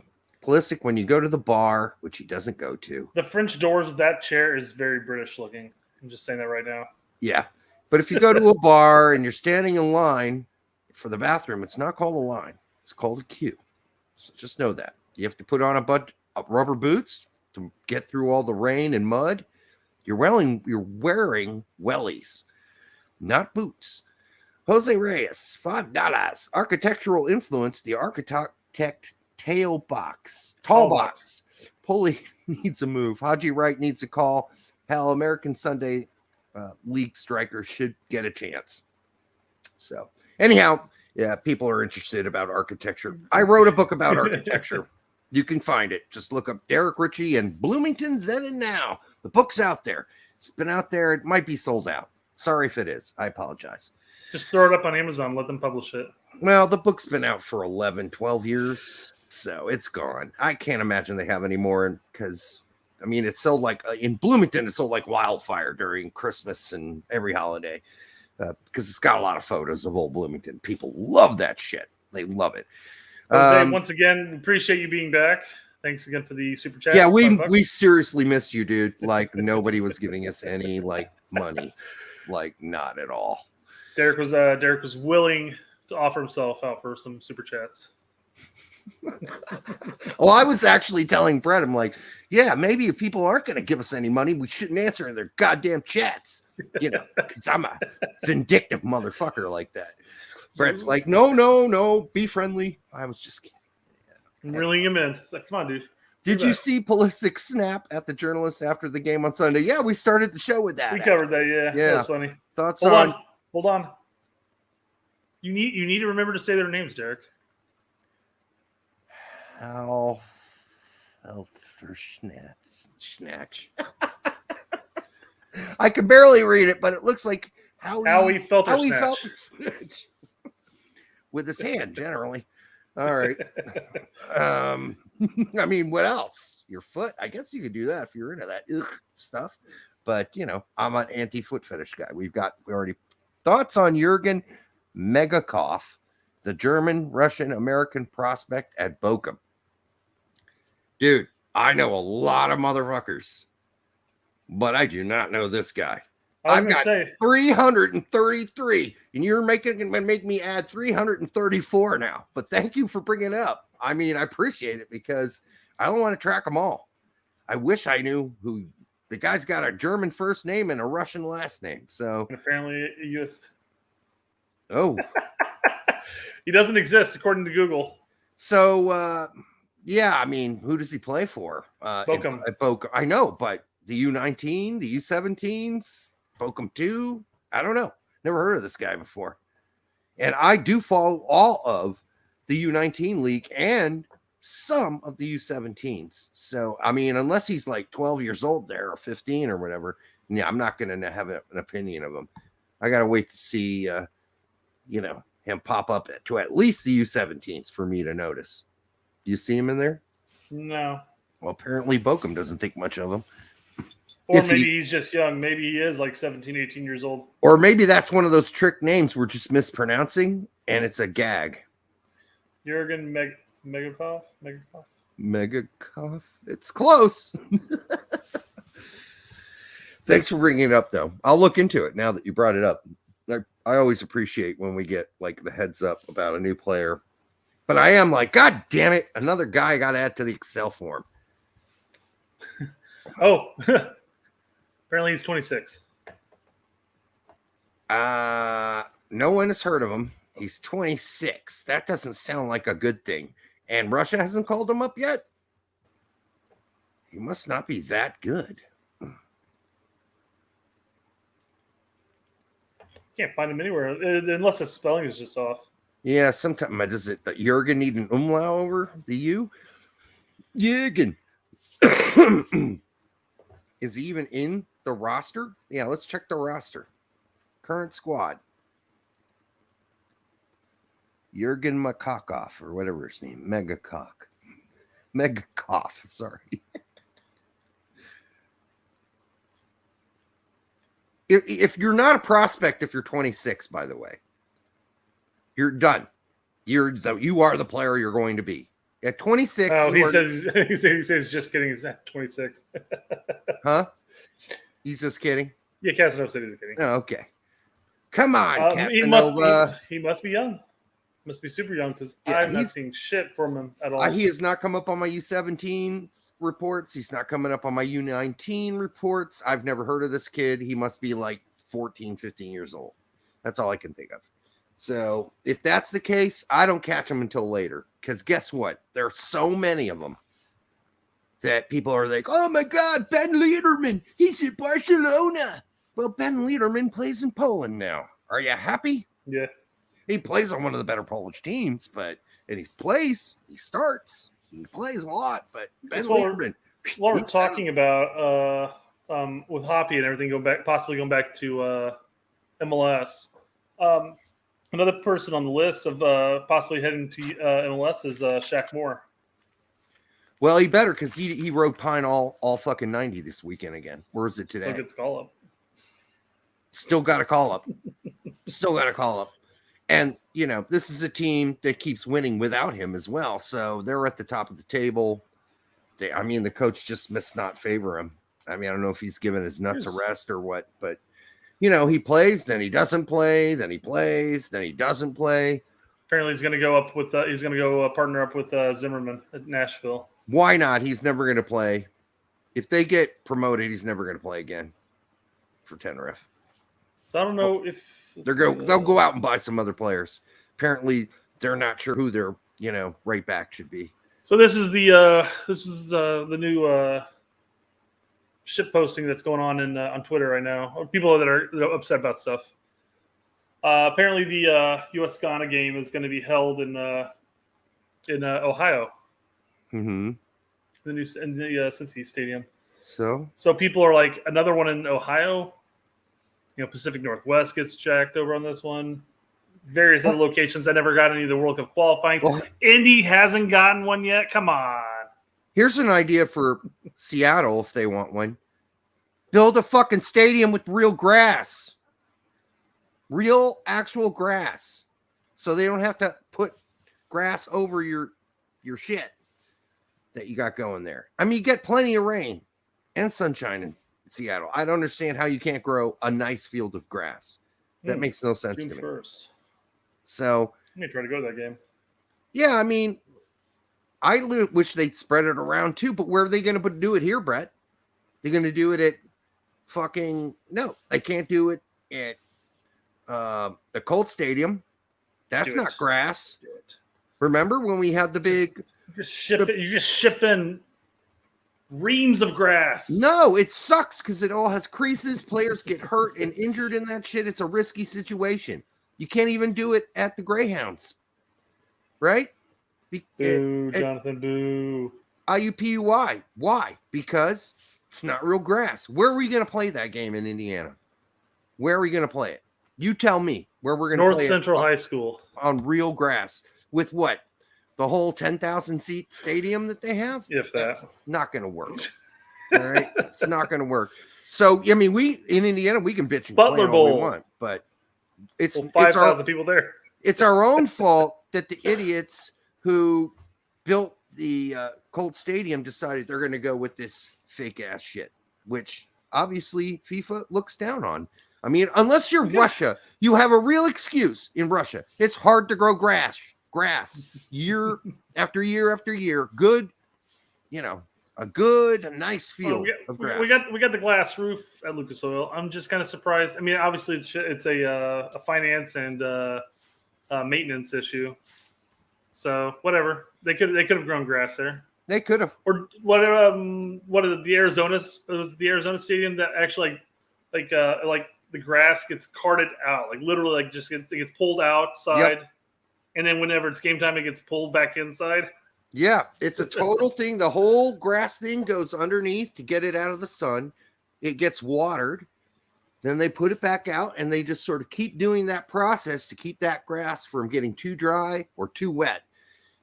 Pulisic, when you go to the bar, which he doesn't go to. The French doors of that chair is very British looking. I'm just saying that right now. Yeah. But if you go to a bar and you're standing in line for the bathroom, it's not called a line. It's called a queue. So just know that. You have to put on a rubber boots to get through all the rain and mud. You're wearing wellies, not boots. Jose Reyes, $5. Architectural influence, the architect tall box. Pulley needs a move. Haji Wright needs a call. Hell, American Sunday League strikers should get a chance. So anyhow, yeah, people are interested about architecture. I wrote a book about architecture. You can find it. Just look up Derek Ritchie and Bloomington Then and Now. The book's out there. It's been out there. It might be sold out. Sorry if it is. I apologize. Just throw it up on Amazon. Let them publish it. Well, the book's been out for 11, 12 years, so it's gone. I can't imagine they have any more because, I mean, it sold like in Bloomington, it sold like wildfire during Christmas and every holiday because it's got a lot of photos of old Bloomington. People love that shit. They love it. Jose, once again, appreciate you being back. Thanks again for the super chat. Yeah, we seriously missed you, dude. Like nobody was giving us any like money, like not at all. Derek was willing to offer himself out for some super chats. Well, I was actually telling Brett, I'm like, yeah, maybe if people aren't going to give us any money, we shouldn't answer in their goddamn chats, you know, because I'm a vindictive motherfucker like that. Brett's like, no, be friendly. I was just kidding. I'm reeling him in. It's like, come on, dude. Did you see Pulisic snap at the journalists after the game on Sunday? Yeah, we started the show with that. We covered that, yeah. That was funny. Thoughts Hold on. You need to remember to say their names, Derek. Snatch. I could barely read it, but it looks like Howie Felter-Snatch. With his hand, generally. All right. I mean, what else? Your foot? I guess you could do that if you're into that stuff. But, you know, I'm an anti-foot fetish guy. We already thoughts on Jurgen Megakov, the German, Russian, American prospect at Bochum. Dude, I know a lot of motherfuckers, but I do not know this guy. I've got 333, and you're make me add 334 now. But thank you for bringing it up. I mean, I appreciate it because I don't want to track them all. I wish I knew who the guy's got a German first name and a Russian last name. So and apparently, oh, he doesn't exist according to Google. So yeah, I mean, who does he play for? Bochum. At Bochum. I know, but the U19, the U17s. Bochum 2? I don't know. Never heard of this guy before. And I do follow all of the U19 league and some of the U17s. So, I mean, unless he's like 12 years old there or 15 or whatever, yeah, I'm not going to have an opinion of him. I got to wait to see, him pop up to at least the U17s for me to notice. You see him in there? No. Well, apparently Bochum doesn't think much of him. Or If maybe he's just young. Maybe he is like 17, 18 years old. Or maybe that's one of those trick names we're just mispronouncing, and it's a gag. Jurgen Megakov? Megakov? It's close. Thanks for bringing it up, though. I'll look into it now that you brought it up. I always appreciate when we get like the heads up about a new player. But I am like, God damn it, another guy I got to add to the Excel form. Oh, apparently he's 26. No one has heard of him. He's 26. That doesn't sound like a good thing. And Russia hasn't called him up yet? He must not be that good. Can't find him anywhere unless his spelling is just off. Yeah, sometimes does it Jurgen need an umlaut over the U? Jurgen. Is he even in the roster? Yeah, let's check the roster. Current squad. Jurgen Makakov, or whatever his name. Megakov, sorry. If you're not a prospect, if you're 26, by the way, you're done. You are the player you're going to be. At 26. Oh, he says just kidding. He's not 26. Huh? He's just kidding. Yeah, Casanova said he's kidding. Oh, okay. Come on, Casanova. He must be young. Must be super young because I'm not seeing shit from him at all. He has not come up on my U17 reports. He's not coming up on my U19 reports. I've never heard of this kid. He must be like 14, 15 years old. That's all I can think of. So if that's the case, I don't catch him until later. Because guess what? There are so many of them that people are like, oh my God, Ben Lederman, he's in Barcelona. Well, Ben Lederman plays in Poland now. Are you happy? Yeah. He plays on one of the better Polish teams, and he plays, he starts, he plays a lot, but Ben Lederman. What we're talking about with Hoppe and everything possibly going back to MLS. Another person on the list of possibly heading to MLS is Shaq Moore. Well, he better because he rode Pine all fucking 90 this weekend again. Where is it today? Still gets call up. Still got to call up. Still got to call up. And, this is a team that keeps winning without him as well. So they're at the top of the table. The coach just must not favor him. I don't know if he's given his nuts a rest or what, but, he plays, then he doesn't play, then he plays, then he doesn't play. Apparently he's going to go up with, partner up with Zimmerman at Nashville. Why not? He's never going to play. If they get promoted, he's never going to play again for Tenerife. So I don't know if they'll go out and buy some other players. Apparently, they're not sure who their right back should be. So this is the new shit posting that's going on on Twitter right now. People that are upset about stuff. Apparently, the U.S. Ghana game is going to be held in Ohio. Mm-hmm. In the Cincy Stadium. So people are like, another one in Ohio. Pacific Northwest gets jacked over on this one. Various other locations that never got any of the World Cup qualifying. Well, Indy hasn't gotten one yet. Come on. Here's an idea for Seattle if they want one. Build a fucking stadium with real grass. Real actual grass. So they don't have to put grass over your shit that you got going there. You get plenty of rain and sunshine in Seattle. I don't understand how you can't grow a nice field of grass. That makes no sense June to me. 1st. So I'm going to try to go to that game. Yeah, I wish they'd spread it around too, but where are they going to do it here, Brett? They're going to do it at no, they can't do it at the Colt Stadium. That's not grass. Remember when we had the big... You just ship in reams of grass. No, it sucks because it all has creases. Players get hurt and injured in that shit. It's a risky situation. You can't even do it at the Greyhounds, right? Boo, Jonathan, boo. IUPUI. Why? Because it's not real grass. Where are we going to play that game in Indiana? Where are we going to play it? You tell me where we're going to North play Central it High School. on real grass with what? The whole 10,000 seat stadium that they have? If that. That's not going to work. All right? It's not going to work. So, I mean, we in Indiana, we can bitch and Butler complain all we Bowl. want, but it's 5,000 people there. It's our own fault that the idiots who built the Colt Stadium decided they're going to go with this fake ass shit, which obviously FIFA looks down on. I mean, unless you're Russia, you have a real excuse in Russia. It's hard to grow grass year after year after year. Good, a nice field of grass. We got the glass roof at Lucas Oil. I'm just kind of surprised. I mean, obviously it's a finance and maintenance issue. So whatever, they could have grown grass there. They could have. Or whatever. What is it? The Arizona? It was the Arizona Stadium that actually like the grass gets carted out, like literally, like just gets pulled outside, and then whenever it's game time, it gets pulled back inside. Yeah, it's a total thing. The whole grass thing goes underneath to get it out of the sun. It gets watered. Then they put it back out, and they just sort of keep doing that process to keep that grass from getting too dry or too wet.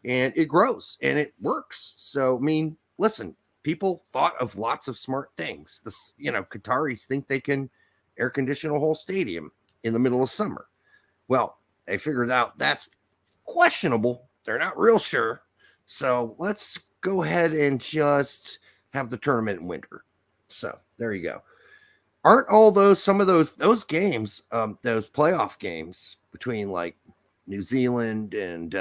And it grows, and it works. So, I mean, listen, people thought of lots of smart things. Qataris think they can air condition a whole stadium in the middle of summer. Well, they figured out that's questionable. They're not real sure. So let's go ahead and just have the tournament in winter. So there you go. Aren't some of those games, those playoff games between like New Zealand and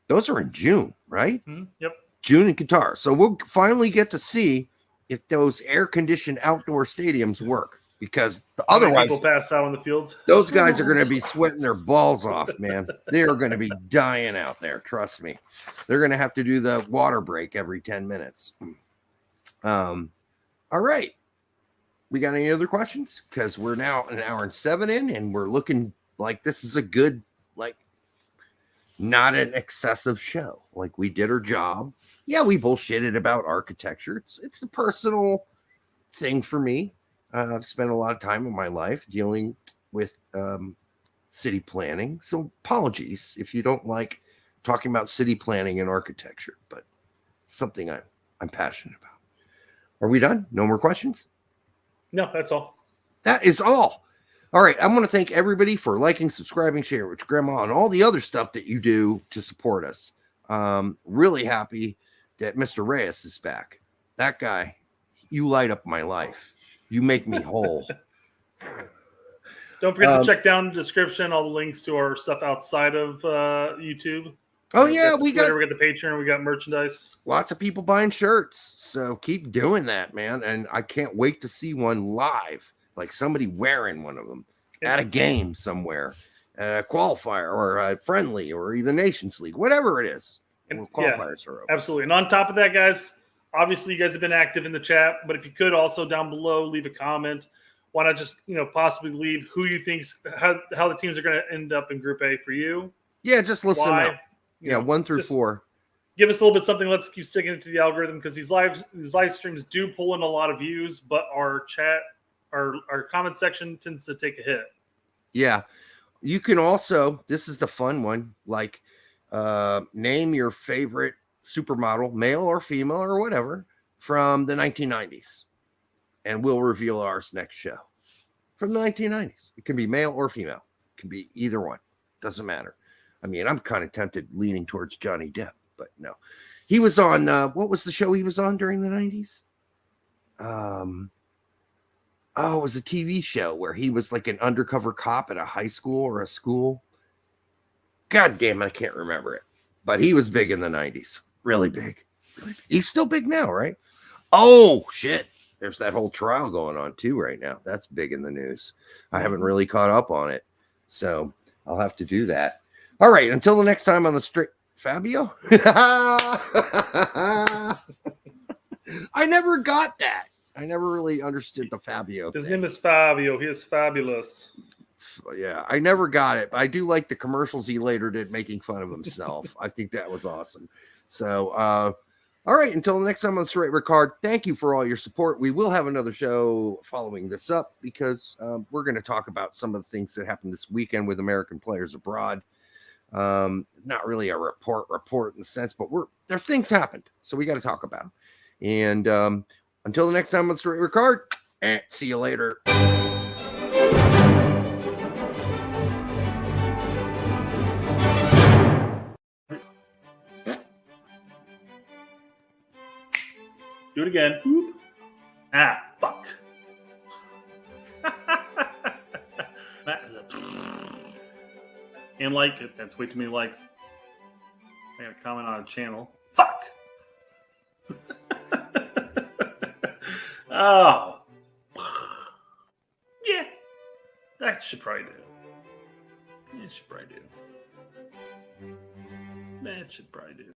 those are in June, right? Yep. June in Qatar. So we'll finally get to see if those air-conditioned outdoor stadiums work, because otherwise people pass out on the fields. Those guys are going to be sweating their balls off, man. They are going to be dying out there. Trust me. They're going to have to do the water break every 10 minutes. All right. We got any other questions? Because we're now an hour and 7 in, and we're looking like this is a good, not an excessive show. Like, we did our job. Yeah, we bullshitted about architecture. It's a personal thing for me. I've spent a lot of time in my life dealing with city planning. So apologies if you don't like talking about city planning and architecture, but something I'm passionate about. Are we done? No more questions? No, that's all. That is all. All right. I want to thank everybody for liking, subscribing, sharing with grandma, and all the other stuff that you do to support us. Really happy that Mr. Reyes is back. That guy, you light up my life. You make me whole. Don't forget to check down the description, all the links to our stuff outside of YouTube. Oh, yeah. We got the Patreon. We got merchandise. Lots of people buying shirts. So keep doing that, man. And I can't wait to see one live, like somebody wearing one of them at a game somewhere, at a qualifier or a friendly or even Nations League, whatever it is. And qualifiers are open. Absolutely. And on top of that, guys, obviously you guys have been active in the chat, but if you could also down below leave a comment. Why not just possibly leave who you think's how the teams are going to end up in Group A for you? Yeah, just listen out. You know, 1 through 4. Give us a little bit something. Let's keep sticking to the algorithm, because these live streams do pull in a lot of views, but our chat, our comment section tends to take a hit. Yeah, you can also. This is the fun one. Like, name your favorite supermodel, male or female or whatever, from the 1990s, and we'll reveal ours next show. From the 1990s, it can be male or female. It can be either one. Doesn't matter. I mean, I'm kind of tempted, leaning towards Johnny Depp, but no. He was on, what was the show he was on during the 90s? It was a TV show where he was like an undercover cop at a high school or a school. God damn it, I can't remember it. But he was big in the 90s. Really big. He's still big now, right? Oh, shit. There's that whole trial going on too right now. That's big in the news. I haven't really caught up on it, so I'll have to do that. All right, until the next time on the street, Fabio. I never got that. I never really understood the Fabio His thing. name is Fabio. He is fabulous. Yeah, I never got it, but I do like the commercials he later did making fun of himself. I think that was awesome. So, all right, until the next time on the Straight Red Card, thank you for all your support. We will have another show following this up because we're going to talk about some of the things that happened this weekend with American players abroad. Not really a report in the sense, but there things happened, so we got to talk about them. And until the next time on the Straight Red Card, see you later. Do it again. Whoop. Ah, fuck. And like it. That's way too many likes. I got a comment on a channel. Fuck. Oh. Yeah. That should probably do. That should probably do. That should probably do.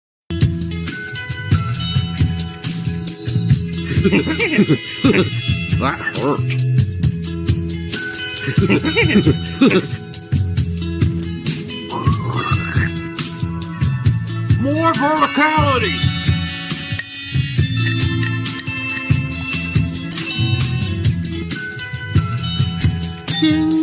That hurt. More verticality. Ding.